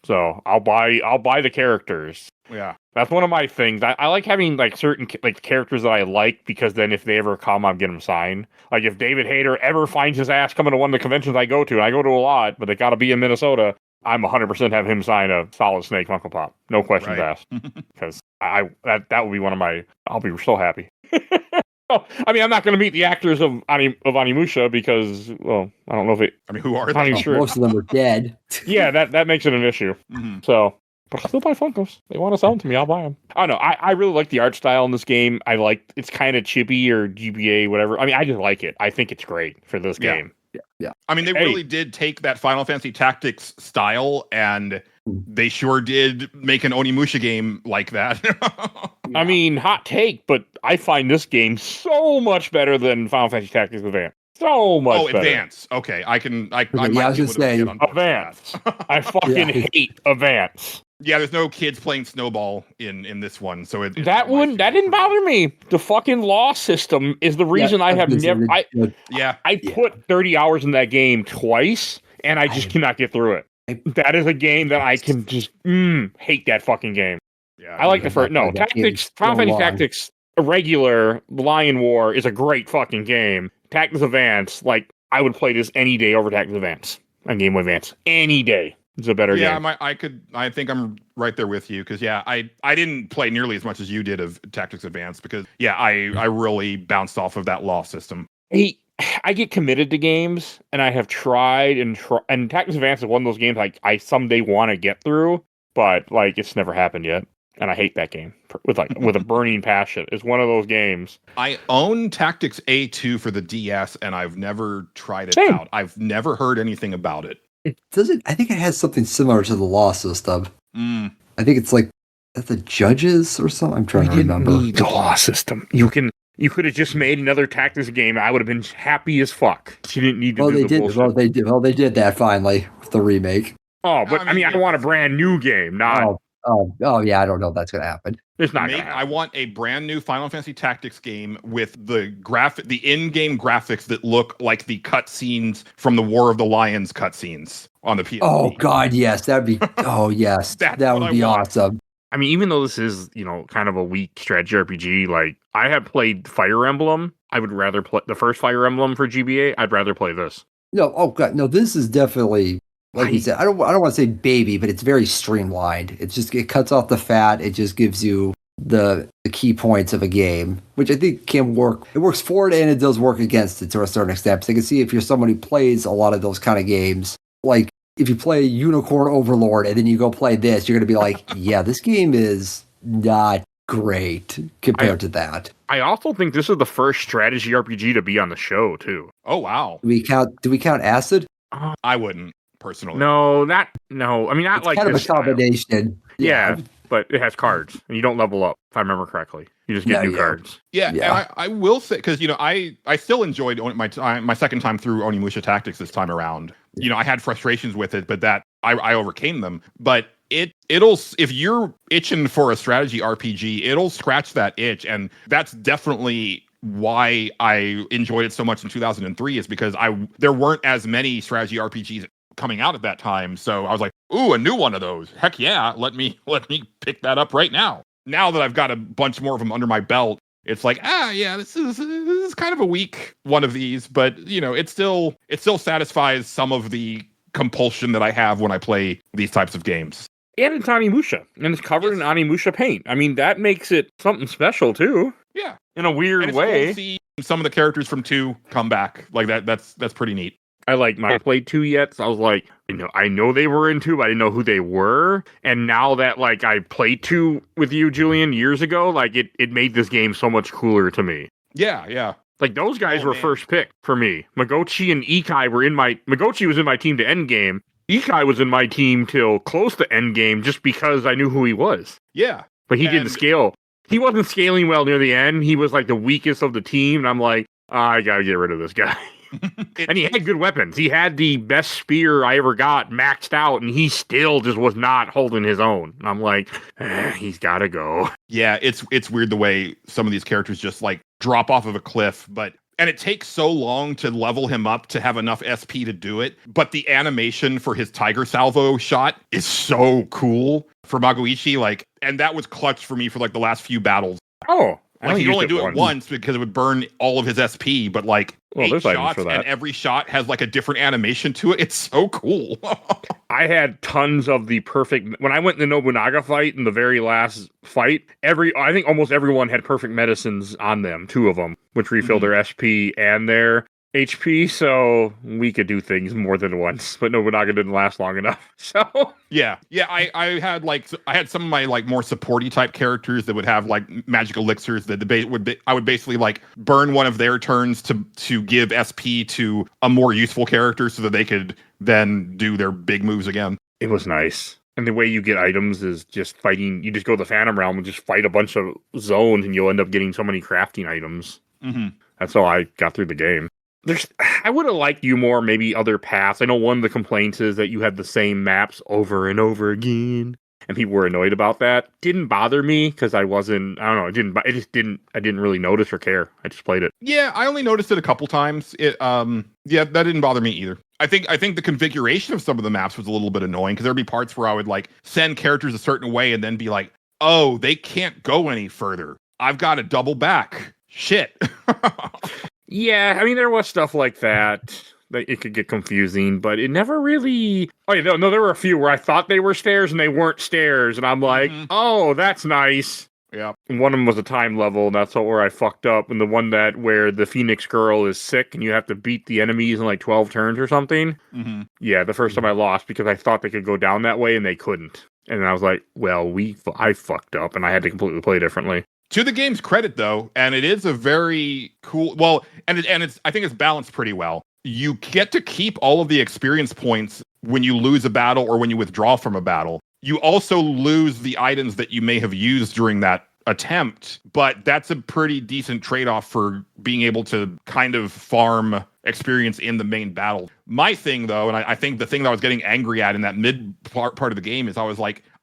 So I'll buy the characters. Yeah, that's one of my things. I like having certain characters that I like because then if they ever come, I'll get them signed. Like if David Hayter ever finds his ass coming to one of the conventions I go to, and I go to a lot, but they got to be in Minnesota, I'm 100% have him sign a Solid Snake Funko Pop, no questions asked. Because that would be one of my. I'll be so happy. Oh, I mean, I'm not going to meet the actors of Onimusha because, well, I don't know if it. I mean, who are they? Sure. Most of them are dead. Yeah, that makes it an issue. Mm-hmm. So, but I'll still buy Funkos. They want to sell them to me, I'll buy them. I don't know. I really like the art style in this game. I like it's kind of chibi or GBA, whatever. I mean, I just like it. I think it's great for this game. Yeah. I mean, they really did take that Final Fantasy Tactics style, and they sure did make an Onimusha game like that. I mean, hot take, but I find this game so much better than Final Fantasy Tactics Advance. So much better. Advance. Okay, I might I was just saying Advance. I fucking hate Advance. Yeah, there's no kids playing snowball in this one, so that didn't bother me. The fucking law system is the reason I have never. I put 30 hours in that game twice, and I just cannot get through it. That is a game that I can just hate that fucking game. Yeah, I like the first. No, Tactics. Final Fantasy Tactics. Regular Lion War is a great fucking game. Tactics Advance, I would play this any day over Tactics Advance on Game Boy Advance any day. It's a better game. Yeah, I think I'm right there with you because I didn't play nearly as much as you did of Tactics Advance because I really bounced off of that law system. I get committed to games and I have tried and Tactics Advance is one of those games I someday want to get through, but it's never happened yet. And I hate that game with a burning passion. It's one of those games. I own Tactics A2 for the DS and I've never tried it out. I've never heard anything about it. It doesn't. I think it has something similar to the law system. I think it's the judges or something. I'm trying to remember. Need the law system. You could have just made another Tactics game. I would have been happy as fuck. You didn't need to do the bullshit. They did that finally with the remake. Oh, but I mean, I want a brand new game, not. Oh, yeah. I don't know if that's going to happen. It's not going to happen. I want a brand new Final Fantasy Tactics game with the in-game graphics that look like the cutscenes from the War of the Lions cutscenes on the PS. Oh God, yes, that'd be. Oh yes, that would be awesome. I mean, even though this is kind of a weak strategy RPG, I have played Fire Emblem. I would rather play the first Fire Emblem for GBA. I'd rather play this. No, oh God, no, this is definitely. Like you said, I don't want to say baby, but it's very streamlined. It cuts off the fat. It just gives you the key points of a game, which I think can work. It works for it and it does work against it to a certain extent. So you can see if you're someone who plays a lot of those kind of games, like if you play Unicorn Overlord and then you go play this, you're going to be like, yeah, this game is not great compared to that. I also think this is the first strategy RPG to be on the show too. Oh wow! Do we count Acid? I wouldn't. Personally, no. I mean, not it's like kind this of a combination. Yeah, but it has cards, and you don't level up. If I remember correctly, you just get new cards. Yeah. And I will say because I still enjoyed my second time through Onimusha Tactics this time around. I had frustrations with it, but that I overcame them. But it'll if you're itching for a strategy RPG, it'll scratch that itch, and that's definitely why I enjoyed it so much in 2003. Is because there weren't as many strategy RPGs coming out at that time, so I was like, ooh, a new one of those. Heck yeah, let me pick that up right now. Now that I've got a bunch more of them under my belt, it's like, this is kind of a weak one of these, but it still satisfies some of the compulsion that I have when I play these types of games. And it's Onimusha, and it's covered in Onimusha paint. I mean, that makes it something special too. Yeah, in a weird way. Cool to see some of the characters from 2 come back like that. That's pretty neat. I not played 2 yet, so I was like, I know they were in 2, but I didn't know who they were. And now that I played 2 with you, Julian, years ago, it made this game so much cooler to me. Yeah. Like those guys Oh, were man. first pick for me. Magochi and Ikai were Magochi was in my team to end game. Ikai was in my team till close to end game just because I knew who he was. Yeah. But he didn't And- scale. He wasn't scaling well near the end. He was like the weakest of the team. And I'm like, I gotta get rid of this guy. And he had good weapons. He had the best spear I ever got maxed out, and he still just was not holding his own. And I'm like, he's gotta go. Yeah, it's weird the way some of these characters just like drop off of a cliff, and it takes so long to level him up to have enough SP to do it. But the animation for his Tiger Salvo shot is so cool for Magoichi. Like, and that was clutch for me for like the last few battles. Oh, Like you only do it once because it would burn all of his SP, but like Well, 8 there's items shots for that. and every shot has like a different animation to it. It's so cool. I had tons of the perfect. When I went in the Nobunaga fight in the very last fight, I think almost everyone had perfect medicines on them, 2 of them, which refill their SP and their HP. So we could do things more than once, but Nobunaga didn't last long enough. So Yeah. I had some of my like more supporty type characters that would have like magic elixirs that I would basically like burn one of their turns to give SP to a more useful character so that they could then do their big moves again. it was nice. And the way you get items is just fighting. You just go to the Phantom Realm and just fight a bunch of zones, and you'll end up getting so many crafting items. Mm-hmm. That's how I got through the game. I would have liked you more, maybe other paths. I know one of the complaints is that you had the same maps over and over again, and people were annoyed about that. Didn't bother me because I don't know. I didn't really notice or care. I just played it. Yeah, I only noticed it a couple times. Yeah, that didn't bother me either. I think the configuration of some of the maps was a little bit annoying because there'd be parts where I would like send characters a certain way and then be like, oh, they can't go any further. I've got to double back. Shit. Yeah, I mean, there was stuff like that it could get confusing, but it never really. Oh yeah, no, there were a few where I thought they were stairs and they weren't stairs, and I'm like, oh, that's nice. Yeah. And one of them was a time level, and that's where I fucked up. And the one where the Phoenix girl is sick and you have to beat the enemies in like 12 turns or something. Mm-hmm. Yeah, the first time I lost because I thought they could go down that way and they couldn't. And I was like, well, I fucked up and I had to completely play differently. To the game's credit, though, and it is a very cool. Well, and it's I think it's balanced pretty well. You get to keep all of the experience points when you lose a battle or when you withdraw from a battle. You also lose the items that you may have used during that attempt, but that's a pretty decent trade-off for being able to kind of farm experience in the main battle. My thing, though, and I think the thing that I was getting angry at in that mid part of the game is I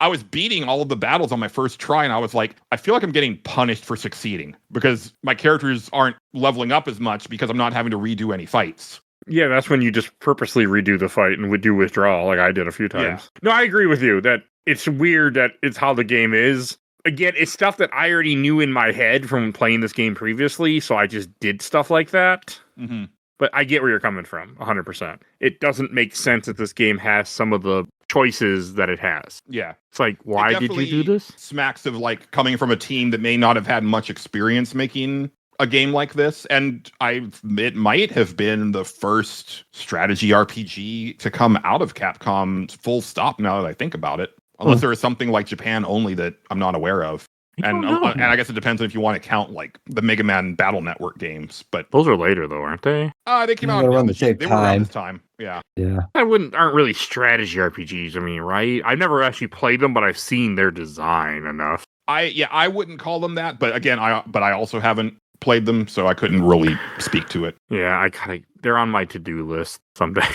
was beating all of the battles on my first try, and I was like, I feel like I'm getting punished for succeeding because my characters aren't leveling up as much because I'm not having to redo any fights. Yeah, that's when you just purposely redo the fight and would do withdrawal like I did a few times. Yeah. No, I agree with you that it's weird that it's how the game is. Again, it's stuff that I already knew in my head from playing this game previously, so I just did stuff like that. Mm-hmm. But I get where you're coming from, 100%. It doesn't make sense that this game has some of the choices that it has. Yeah. It's like, why did you do this? Smacks of like coming from a team that may not have had much experience making a game like this, and it might have been the first strategy RPG to come out of Capcom, full stop, now that I think about it. Unless there is something like Japan only that I'm not aware of. And I guess it depends on if you want to count like the Mega Man Battle Network games, but Those are later though, aren't they? they came out around the same they were around time. this time. Yeah. Yeah. Aren't really strategy RPGs. I mean, right? I've never actually played them, but I've seen their design enough. I wouldn't call them that, but again, I also haven't played them, so I couldn't really speak to it. Yeah, they're on my to-do list someday,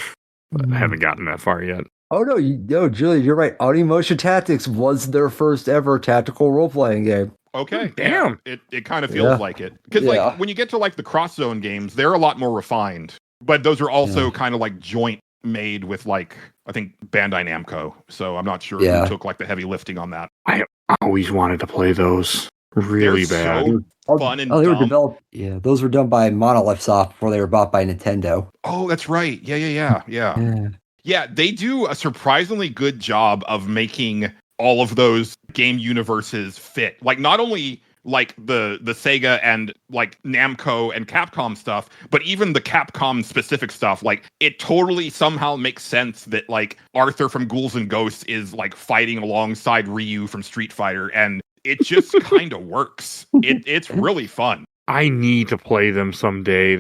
but I haven't gotten that far yet. Oh no, Julian, you're right. Onimusha Tactics was their first ever tactical role-playing game. Okay. Damn. Yeah, it kind of feels like it. Because like when you get to like the cross-zone games, they're a lot more refined. But those are also kind of like joint made with like, I think Bandai Namco. So I'm not sure who took like the heavy lifting on that. I always wanted to play those really bad. So fun and they were dumb. developed. Yeah, those were done by Monolith Soft before they were bought by Nintendo. Oh, that's right. Yeah. Yeah, they do a surprisingly good job of making all of those game universes fit. Like not only like the Sega and like Namco and Capcom stuff, but even the Capcom specific stuff. Like it totally somehow makes sense that like Arthur from Ghouls and Ghosts is like fighting alongside Ryu from Street Fighter, and it just kind of works. It's really fun. I need to play them someday.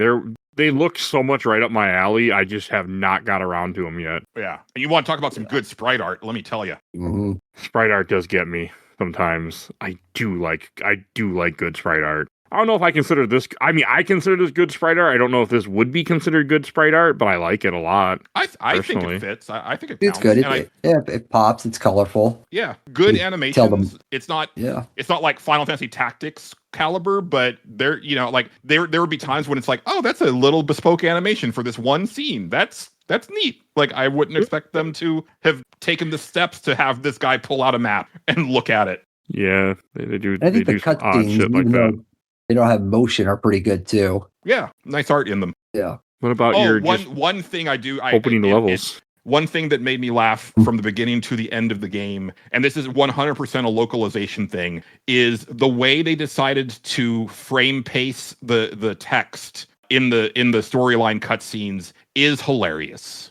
They look so much right up my alley. I just have not got around to them yet. Yeah. And you want to talk about some good sprite art, let me tell you. Mm-hmm. Sprite art does get me sometimes. I do like good sprite art. I don't know if I consider this. I mean, I consider this good sprite art. I don't know if this would be considered good sprite art, but I like it a lot. I think it fits. I think it It's counts. good. And It pops. It's colorful. yeah, good You animations. It's not Yeah. it's not like Final Fantasy Tactics caliber, but there would be times when it's like, oh, that's a little bespoke animation for this one scene. That's neat. Like, I wouldn't expect them to have taken the steps to have this guy pull out a map and look at it. Yeah, they do. I think they the do some odd cutscenes, shit like even that. though they don't have motion, are pretty good too. Yeah, nice art in them. Yeah. What about your just one thing I do opening the levels? One thing that made me laugh from the beginning to the end of the game, and this is 100% a localization thing, is the way they decided to frame pace the text in the storyline cutscenes is hilarious.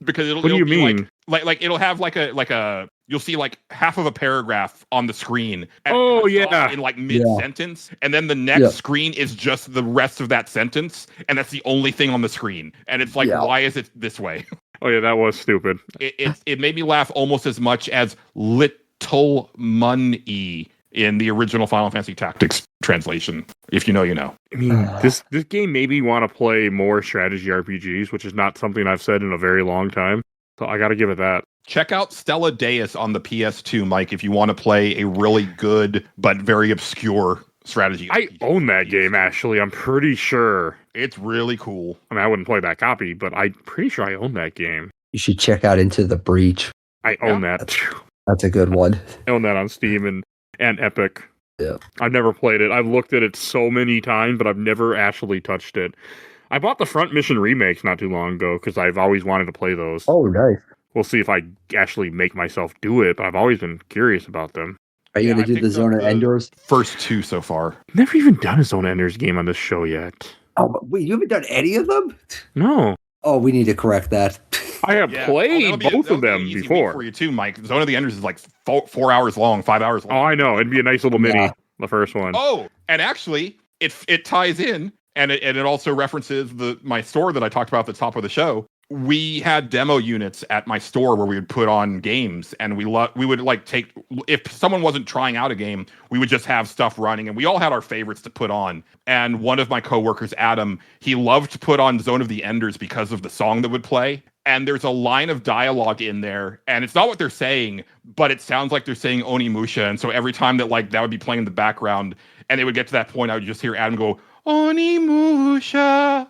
Because it'll What do you be mean? like it'll have like a you'll see like half of a paragraph on the screen. Oh, yeah. In like mid sentence, and then the next screen is just the rest of that sentence, and that's the only thing on the screen. And it's like, why is it this way? Oh yeah, that was stupid. It made me laugh almost as much as Little Money in the original Final Fantasy Tactics translation. If you know, you know. I mean, this game made me want to play more strategy RPGs, which is not something I've said in a very long time. So I got to give it that. Check out Stella Deus on the PS2, Mike, if you want to play a really good but very obscure strategy. I own that game, actually. I'm pretty sure. It's really cool. I mean, I wouldn't play that copy, but I'm pretty sure I own that game. You should check out Into the Breach. I own that. That's a good one. I own that on Steam and Epic. Yeah. I've never played it. I've looked at it so many times, but I've never actually touched it. I bought the Front Mission remakes not too long ago because I've always wanted to play those. Oh, nice. We'll see if I actually make myself do it, but I've always been curious about them. Are you going to do the Zone of Enders? First two so far. Never even done a Zone Enders game on this show yet. Oh, wait, you haven't done any of them? No. Oh, we need to correct that. I have played both of them before. For you too, Mike. Zone of the Enders is like 4 hours long, 5 hours long. Oh, I know. It'd be a nice little mini, the first one. Oh, and actually, it ties in, and it also references my store that I talked about at the top of the show. We had demo units at my store where we would put on games, and we would like take, if someone wasn't trying out a game, we would just have stuff running, and we all had our favorites to put on. And one of my coworkers, Adam, he loved to put on Zone of the Enders because of the song that would play. And there's a line of dialogue in there, and it's not what they're saying, but it sounds like they're saying Onimusha. And so every time that like that would be playing in the background, and they would get to that point, I would just hear Adam go, Onimusha.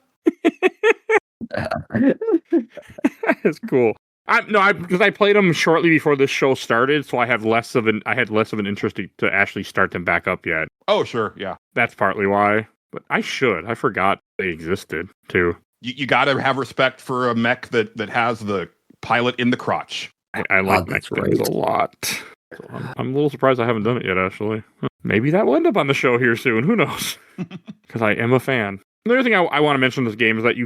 That's cool. Because I played them shortly before this show started, so I had less of an interest to actually start them back up yet. Oh, sure, yeah. That's partly why. But I should. I forgot they existed too. You got to have respect for a mech that has the pilot in the crotch. I like mech games a lot. So I'm a little surprised I haven't done it yet, actually. Maybe that will end up on the show here soon. Who knows? Because I am a fan. The other thing I want to mention in this game is that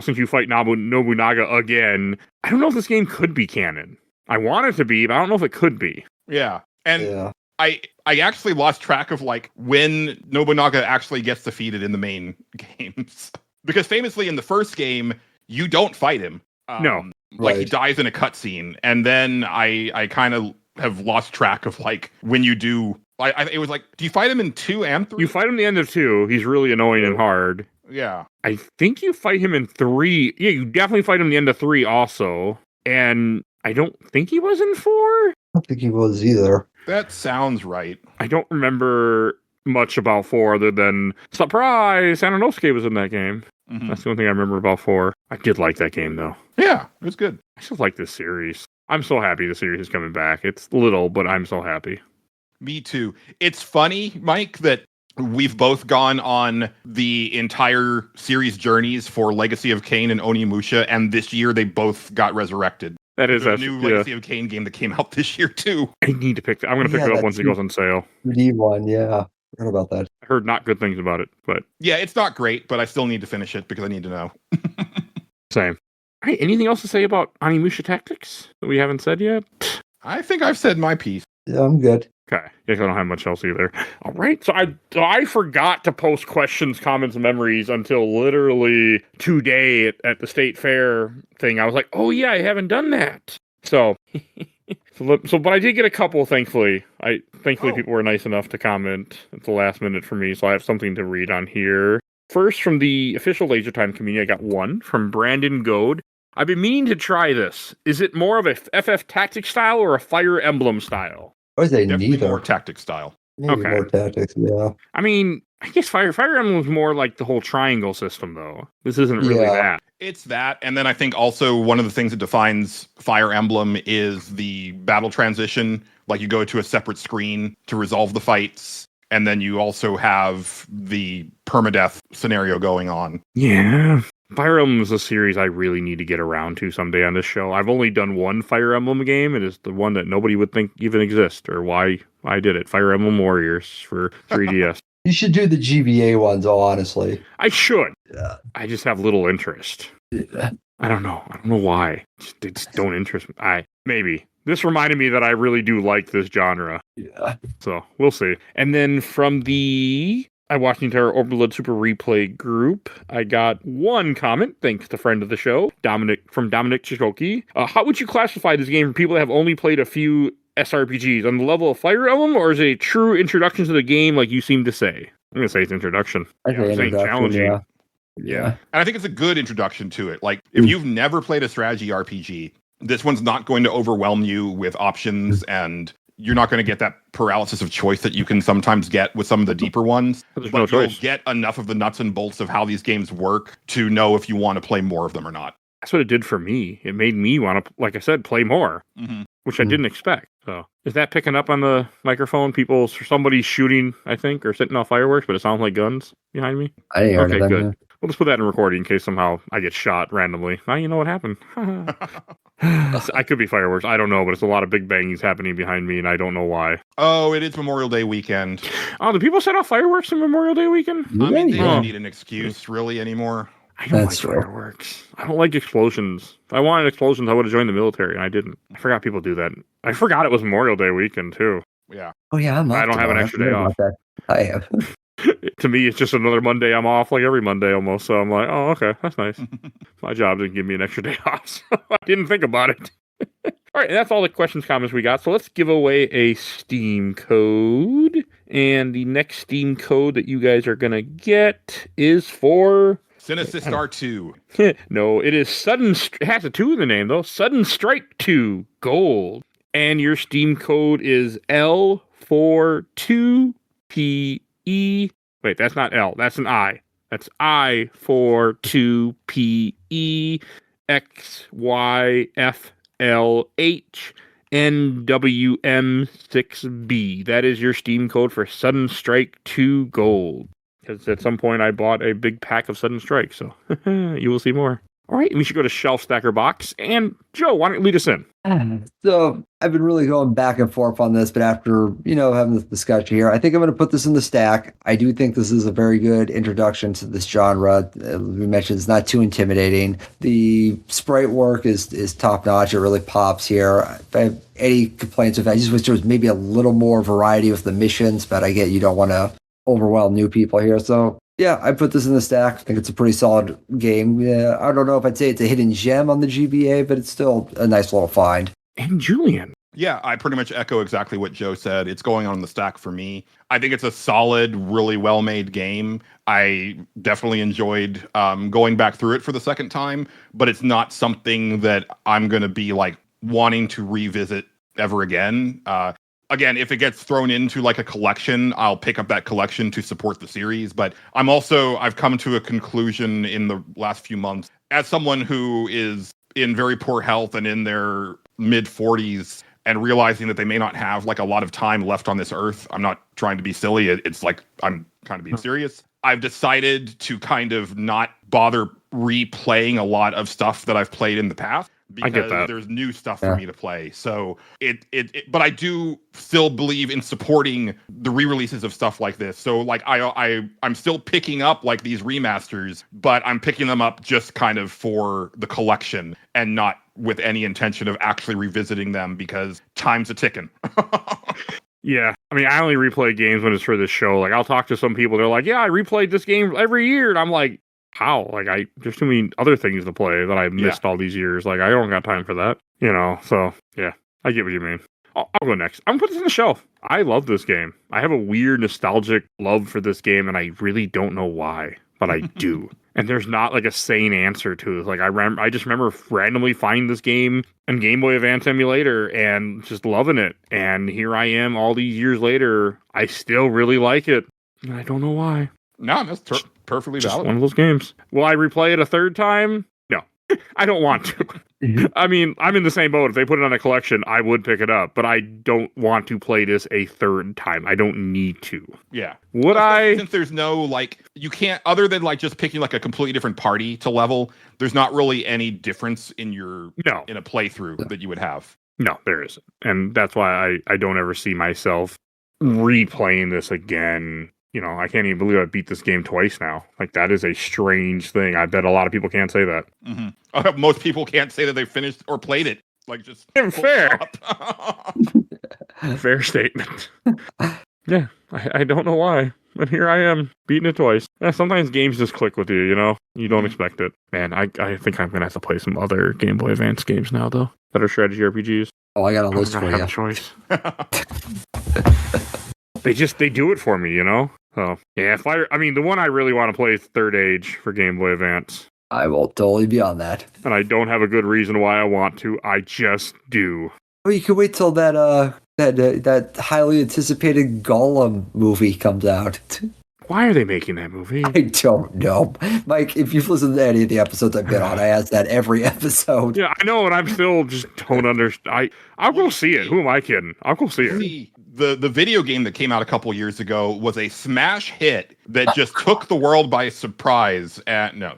since you fight Nobunaga again, I don't know if this game could be canon. I want it to be, but I don't know if it could be. Yeah. And I actually lost track of like when Nobunaga actually gets defeated in the main games. Because famously in the first game, you don't fight him. No. Like he dies in a cutscene. And then I kind of have lost track of like when you do. It was like, do you fight him in 2 and 3? You fight him in the end of 2. He's really annoying and hard. Yeah. I think you fight him in 3. Yeah, you definitely fight him in the end of 3 also. And I don't think he was in 4. I don't think he was either. That sounds right. I don't remember much about 4 other than, surprise, Sanosuke was in that game. Mm-hmm. That's the only thing I remember about 4. I did like that game, though. Yeah, it was good. I still like this series. I'm so happy the series is coming back. It's little, but I'm so happy. Me too. It's funny, Mike, that we've both gone on the entire series journeys for Legacy of Kain and Onimusha, and this year they both got resurrected. That is a new Legacy of Kain game that came out this year too. I need to pick that. I'm going to pick it up once it goes on sale. 2D one, yeah. I heard about that. I heard not good things about it, but yeah, it's not great, but I still need to finish it because I need to know. Same. Hey, anything else to say about Onimusha Tactics that we haven't said yet? I think I've said my piece. I'm good. Okay. Guess I don't have much else either. All right. So I forgot to post questions, comments, and memories until literally today at the state fair thing. I was like, oh yeah, I haven't done that. So, but I did get a couple. Thankfully, people were nice enough to comment at the last minute for me. So I have something to read on here. First, from the official Laser Time community, I got one from Brandon Goad. I've been meaning to try this. Is it more of a FF Tactics style or a Fire Emblem style? I would say Definitely neither. more tactic style. Maybe more tactics, yeah. I mean, I guess Fire Emblem is more like the whole triangle system, though. This isn't really that. It's that, and then I think also one of the things that defines Fire Emblem is the battle transition. Like you go to a separate screen to resolve the fights, and then you also have the permadeath scenario going on. Yeah. Fire Emblem is a series I really need to get around to someday on this show. I've only done one Fire Emblem game. It is the one that nobody would think even exists or why I did it. Fire Emblem Warriors for 3DS. You should do the GBA ones, honestly. I should. Yeah. I just have little interest. Yeah. I don't know why. They just don't interest me. Maybe. This reminded me that I really do like this genre. Yeah. So we'll see. And then from I watched the entire Overlord Super Replay group. I got one comment, thanks to friend of the show, Dominic Chikoki. How would you classify this game for people that have only played a few SRPGs? On the level of Fire Emblem, or is it a true introduction to the game like you seem to say? I'm going to say it's introduction. I say introduction, challenging. Yeah. And I think it's a good introduction to it. Like, if you've never played a strategy RPG, this one's not going to overwhelm you with options, and you're not going to get that paralysis of choice that you can sometimes get with some of the deeper ones. But you'll get enough of the nuts and bolts of how these games work to know if you want to play more of them or not. That's what it did for me. It made me want to, like I said, play more, which I didn't expect. So, is that picking up on the microphone? Somebody's shooting, I think, or setting off fireworks, but it sounds like guns behind me. I didn't hear Okay, anything. good. We'll just put that in recording in case somehow I get shot randomly. Now you know what happened. I could be fireworks. I don't know, but it's a lot of big bangs happening behind me, and I don't know why. Oh, it is Memorial Day weekend. Oh, do people set off fireworks on Memorial Day weekend? I mean, they don't need an excuse, really, anymore. I don't like fireworks. I don't like explosions. If I wanted explosions, I would have joined the military, and I didn't. I forgot people do that. I forgot it was Memorial Day weekend, too. Yeah. Oh, yeah, I don't have an extra day off. I have. To me, it's just another Monday I'm off, like every Monday almost. So I'm like, oh, okay, that's nice. My job didn't give me an extra day off, so I didn't think about it. All right, and that's all the questions, comments we got. So let's give away a Steam code. And the next Steam code that you guys are going to get is for Synesys R2. No, it is it has a 2 in the name, though. Sudden Strike 2 Gold. And your Steam code is L42PE. Wait, that's not L. That's an I. That's I42PE XYFLHNWM6B. That is your Steam code for Sudden Strike 2 Gold. Because at some point I bought a big pack of Sudden Strike, so you will see more. All right, we should go to Shelf Stacker Box. And Joe, why don't you lead us in? So I've been really going back and forth on this, but after, having this discussion here, I think I'm going to put this in the stack. I do think this is a very good introduction to this genre. We mentioned it's not too intimidating. The sprite work is top notch. It really pops here. If I have any complaints with it, I just wish there was maybe a little more variety with the missions, but I get you don't want to overwhelm new people here. So yeah, I put this in the stack. I think it's a pretty solid game. Yeah, I don't know if I'd say it's a hidden gem on the GBA, but it's still a nice little find. And Julian. Yeah, I pretty much echo exactly what Joe said. It's going on the stack for me. I think it's a solid, really well-made game. I definitely enjoyed going back through it for the second time, but it's not something that I'm going to be like wanting to revisit ever again. Again, if it gets thrown into like a collection, I'll pick up that collection to support the series. But I've come to a conclusion in the last few months as someone who is in very poor health and in their mid 40s and realizing that they may not have like a lot of time left on this earth. I'm not trying to be silly. It's like I'm kind of being serious. I've decided to kind of not bother replaying a lot of stuff that I've played in the past. Because there's new stuff for me to play. So but I do still believe in supporting the re-releases of stuff like this. So like I'm still picking up like these remasters, but I'm picking them up just kind of for the collection and not with any intention of actually revisiting them because time's a ticking. Yeah. I mean, I only replay games when it's for this show. Like, I'll talk to some people. They're like, yeah, I replayed this game every year. And I'm like, how? Like, there's too many other things to play that I've missed all these years. Like, I don't got time for that. So, yeah, I get what you mean. I'll go next. I'm going to put this on the shelf. I love this game. I have a weird nostalgic love for this game, and I really don't know why, but I do. And there's not like a sane answer to it. Like, I just remember randomly finding this game on Game Boy Advance emulator and just loving it. And here I am all these years later. I still really like it. And I don't know why. No, that's perfectly Just valid. one of those games. Will I replay it a third time? No, I don't want to. I mean, I'm in the same boat. If they put it on a collection, I would pick it up, but I don't want to play this a third time. I don't need to. Yeah. Would I? Since there's no, like, you can't, other than like just picking like a completely different party to level, there's not really any difference in in a playthrough that you would have. No, there isn't. And that's why I don't ever see myself replaying this again. I can't even believe I beat this game twice now. Like, that is a strange thing. I bet a lot of people can't say that. Mm-hmm. Most people can't say that they finished or played it. Like, just fair. Fair statement. Yeah, I don't know why, but here I am beating it twice. Yeah, sometimes games just click with you. You don't expect it. Man, I think I'm gonna have to play some other Game Boy Advance games now, though, that are strategy RPGs. Oh, I got a list I'm for gonna you. have a choice. They do it for me, So yeah, the one I really want to play is Third Age for Game Boy Advance. I will totally be on that. And I don't have a good reason why I want to. I just do. Well, you can wait till that highly anticipated Gollum movie comes out. Why are they making that movie? I don't know. Mike, if you've listened to any of the episodes I've been on, I ask that every episode. Yeah, I know, and I'm still just don't understand. I'll go see it. Who am I kidding? I'll go see it. The video game that came out a couple years ago was a smash hit that just took the world by surprise. No,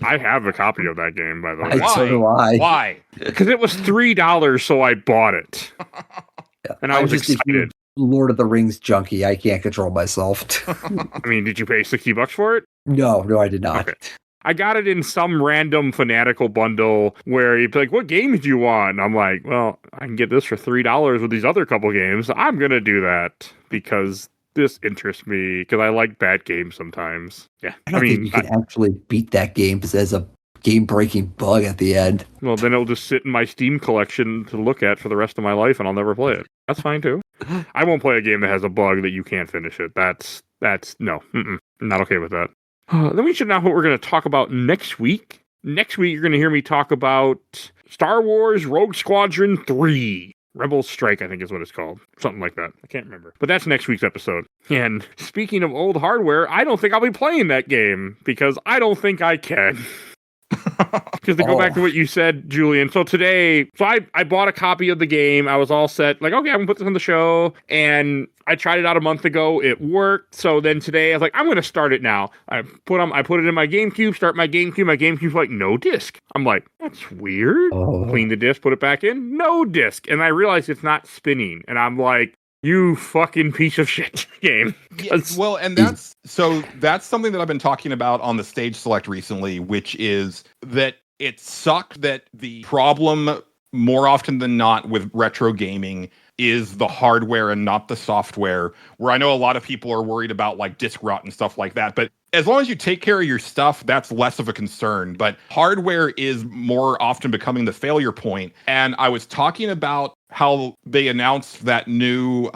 I have a copy of that game, by the way. Why? So do I. Why? Because it was $3, so I bought it, and I was just excited. Lord of the Rings junkie. I can't control myself. I mean, did you pay $60 for it? No, I did not. Okay. I got it in some random fanatical bundle where you'd be like, what game did you want? And I'm like, well, I can get this for $3 with these other couple games. I'm going to do that because this interests me, because I like bad games sometimes. Yeah. I don't think you can actually beat that game because there's a game-breaking bug at the end. Well, then it'll just sit in my Steam collection to look at for the rest of my life, and I'll never play it. That's fine, too. I won't play a game that has a bug that you can't finish it. That's no. Not okay with that. Then we should know what we're going to talk about next week. Next week, you're going to hear me talk about Star Wars Rogue Squadron 3. Rebel Strike, I think is what it's called. Something like that. I can't remember. But that's next week's episode. And speaking of old hardware, I don't think I'll be playing that game because I don't think I can. Because to go back to what you said, Julian, so I bought a copy of the game. I was all set, like, okay, I'm gonna put this on the show, and I tried it out a month ago. It worked. So then today I was like, I'm gonna start it now. I put it in my GameCube, start my GameCube. My GameCube's like, no disc. I'm like, that's weird. Clean the disc, put it back in, no disc. And I realized it's not spinning. And I'm like, you fucking piece of shit game. Yeah, well, and that's something that I've been talking about on the Stage Select recently, which is that it sucked that the problem more often than not with retro gaming is the hardware and not the software, where I know a lot of people are worried about like disk rot and stuff like that. But as long as you take care of your stuff, that's less of a concern. But hardware is more often becoming the failure point. And I was talking about how they announced that new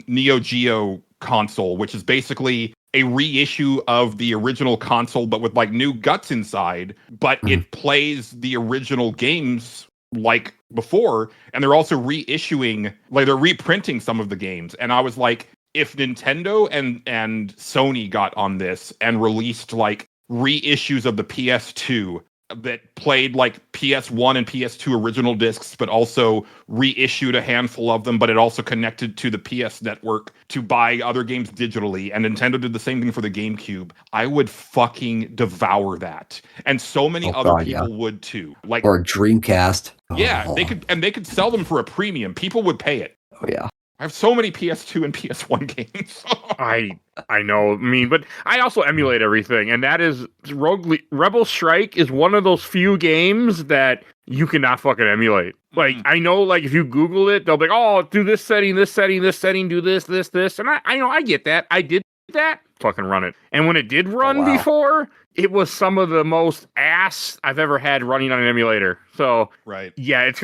Neo Geo console, which is basically a reissue of the original console, but with like new guts inside, but it plays the original games like before. And they're also reissuing, like they're reprinting some of the games. And I was like, if Nintendo and Sony got on this and released like reissues of the PS2 that played like PS1 and PS2 original discs, but also reissued a handful of them, but it also connected to the PS network to buy other games digitally, and Nintendo did the same thing for the GameCube, I would fucking devour that. And so many other people would too. Like, or a Dreamcast. Yeah, they could sell them for a premium. People would pay it. Oh yeah. I have so many PS2 and PS1 games. I know. I mean, but I also emulate everything, and that is Rebel Strike is one of those few games that you cannot fucking emulate. Like, I know, like, if you Google it, they'll be like, oh, do this setting, do this. And I know, I get that. I did that. Fucking run it. And when it did run before, it was some of the most ass I've ever had running on an emulator. So, yeah, it's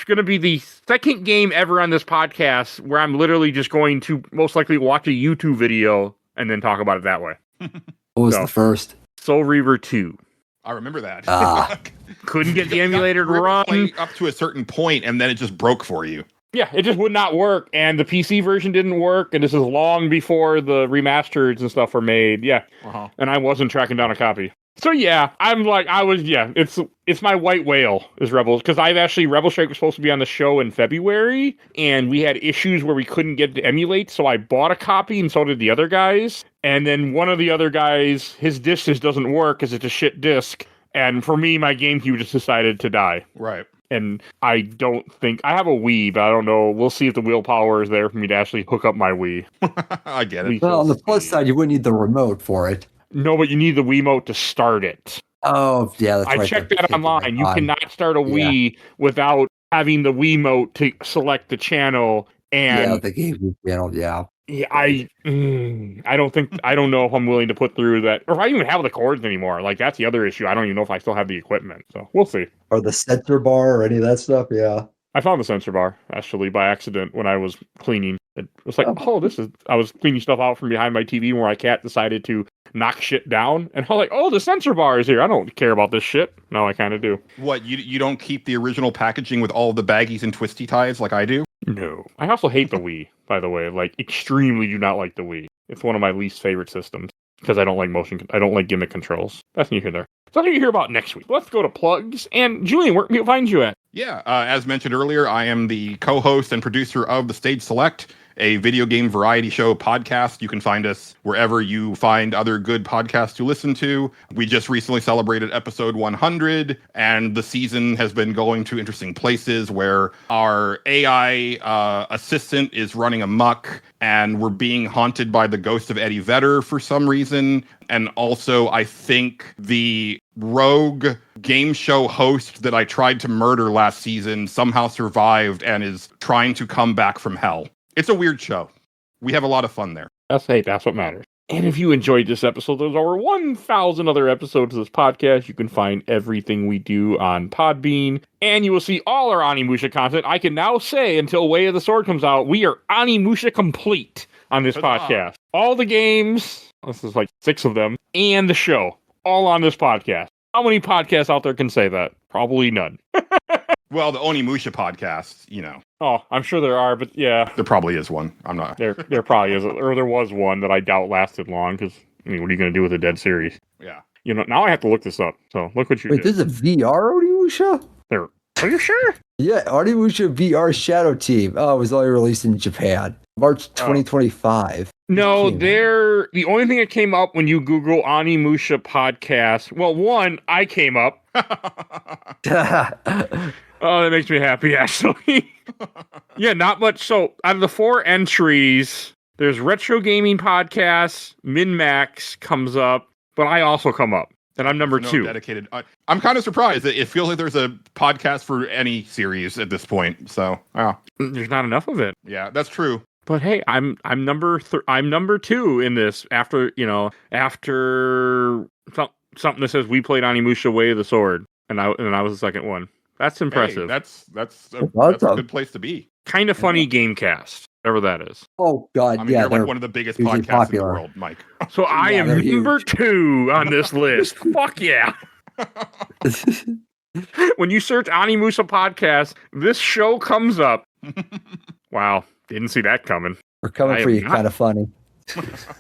gonna be the second game ever on this podcast where I'm literally just going to most likely watch a YouTube video and then talk about it that way. What was the first? Soul Reaver 2. I remember that. Couldn't get the emulator to run up to a certain point, and then it just broke for you. Yeah, it just would not work, and the PC version didn't work, and this is long before the remasters and stuff were made. Yeah, and I wasn't tracking down a copy. So yeah, it's my white whale is Rebels, because Rebel Strike was supposed to be on the show in February, and we had issues where we couldn't get it to emulate, so I bought a copy, and so did the other guys, and then one of the other guys, his disc just doesn't work, because it's a shit disc, and for me, my GameCube just decided to die. Right. And I don't think I have a Wii, but I don't know. We'll see if the willpower is there for me to actually hook up my Wii. I get it. Well, on the plus side, you wouldn't need the remote for it. No, but you need the Wiimote to start it. Oh, yeah, that's right. I checked that online. You cannot start a Wii without having the Wiimote to select the channel. And the GameCube channel, Yeah, I don't know if I'm willing to put through that, or if I even have the cords anymore. Like, that's the other issue. I don't even know if I still have the equipment. So we'll see. Or the sensor bar or any of that stuff. Yeah. I found the sensor bar actually by accident when I was cleaning. It was like, I was cleaning stuff out from behind my TV where my cat decided to knock shit down, and I'm like, oh, the sensor bar is here. I don't care about this shit. No, I kind of do. What, you don't keep the original packaging with all the baggies and twisty ties like I do? No. I also hate the Wii, by the way. Like, extremely do not like the Wii. It's one of my least favorite systems because I don't like gimmick controls. That's neither here nor there. So that's what you hear about next week. Let's go to plugs. And Julian, where can people find you at? Yeah, as mentioned earlier, I am the co-host and producer of The Stage Select, a video game variety show podcast. You can find us wherever you find other good podcasts to listen to. We just recently celebrated episode 100, and the season has been going to interesting places where our AI assistant is running amok, and we're being haunted by the ghost of Eddie Vedder for some reason. And also, I think the rogue game show host that I tried to murder last season somehow survived and is trying to come back from hell. It's a weird show. We have a lot of fun there. That's what matters. And if you enjoyed this episode, there's over 1,000 other episodes of this podcast. You can find everything we do on Podbean, and you will see all our Onimusha content. I can now say, until Way of the Sword comes out, we are Onimusha complete on this podcast. All the games, this is like 6 of them, and the show, all on this podcast. How many podcasts out there can say that? Probably none. Well, the Onimusha podcast, you know. Oh, I'm sure there are, but yeah. There probably is one. I'm not. There probably is. Or there was one that I doubt lasted long, because, I mean, what are you going to do with a dead series? Yeah. You know, now I have to look this up. So, look what you did. Wait, there's a VR Onimusha? There. Are you sure? Yeah, Onimusha VR Shadow Team. Oh, it was only released in Japan. March 2025. No, the only thing that came up when you Google Onimusha podcast, well, one, I came up. Oh, that makes me happy, actually. Yeah, not much. So, out of the 4 entries, there's Retro Gaming Podcasts, Min-Max comes up, but I also come up. And I'm number 2. Dedicated. I'm kind of surprised that it feels like there's a podcast for any series at this point. So, wow. There's not enough of it. Yeah, that's true. But hey, I'm number 2 in this after something that says we played Onimusha Way of the Sword, and I was the second one. That's impressive. Hey, that's a good place to be. Kind of funny Gamecast, whatever that is. Oh God, I mean, you're like one of the biggest podcasts in the world, Mike. So I am number 2 on this list. Fuck yeah. When you search Onimusha podcast, this show comes up. Wow, didn't see that coming. We're coming for you, kind of funny.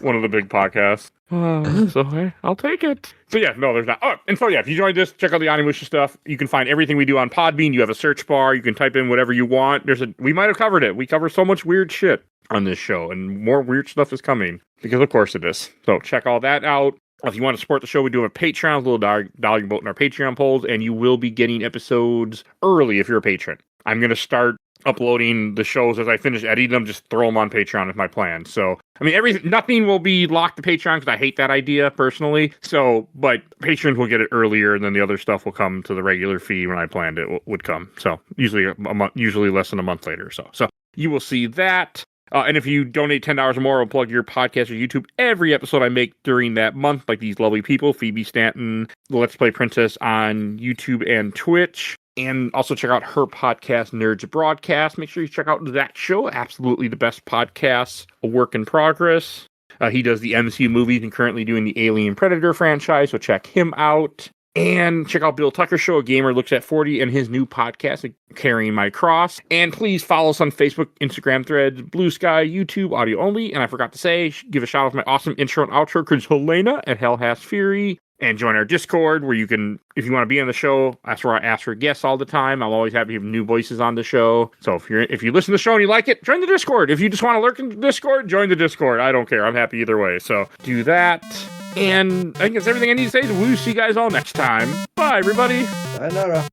One of the big podcasts. So hey, I'll take it. So yeah, no, there's not. Oh, and so yeah, if you enjoyed this, check out the Onimusha stuff. You can find everything we do on Podbean. You have a search bar. You can type in whatever you want. We might have covered it. We cover so much weird shit on this show, and more weird stuff is coming because of course it is. So check all that out. If you want to support the show, we do have a Patreon, a little dollar you vote in our Patreon polls, and you will be getting episodes early if you're a patron. I'm going to start uploading the shows as I finish editing them, just throw them on Patreon is my plan. So, I mean, nothing will be locked to Patreon because I hate that idea personally. So, but patrons will get it earlier, and then the other stuff will come to the regular fee when I planned it would come. So, usually less than a month later or so. So, you will see that. And if you donate $10 or more, I'll plug your podcast or YouTube every episode I make during that month, like these lovely people, Phoebe Stanton, the Let's Play Princess on YouTube and Twitch. And also check out her podcast, Nerds Broadcast. Make sure you check out that show. Absolutely the best podcast, a work in progress. He does the MCU movies and currently doing the Alien Predator franchise, so check him out. And check out Bill Tucker's show, A Gamer Looks at 40, and his new podcast, Carrying My Cross. And please follow us on Facebook, Instagram, Threads, Blue Sky, YouTube, audio only. And I forgot to say, give a shout out to my awesome intro and outro, Chris Helena at Hell Has Fury. And join our Discord where you can, if you want to be on the show, that's where I ask for guests all the time. I'm always happy to have new voices on the show. So if you listen to the show and you like it, join the Discord. If you just want to lurk in the Discord, join the Discord. I don't care. I'm happy either way. So do that. And I think that's everything I need to say. We'll see you guys all next time. Bye, everybody. Sayonara.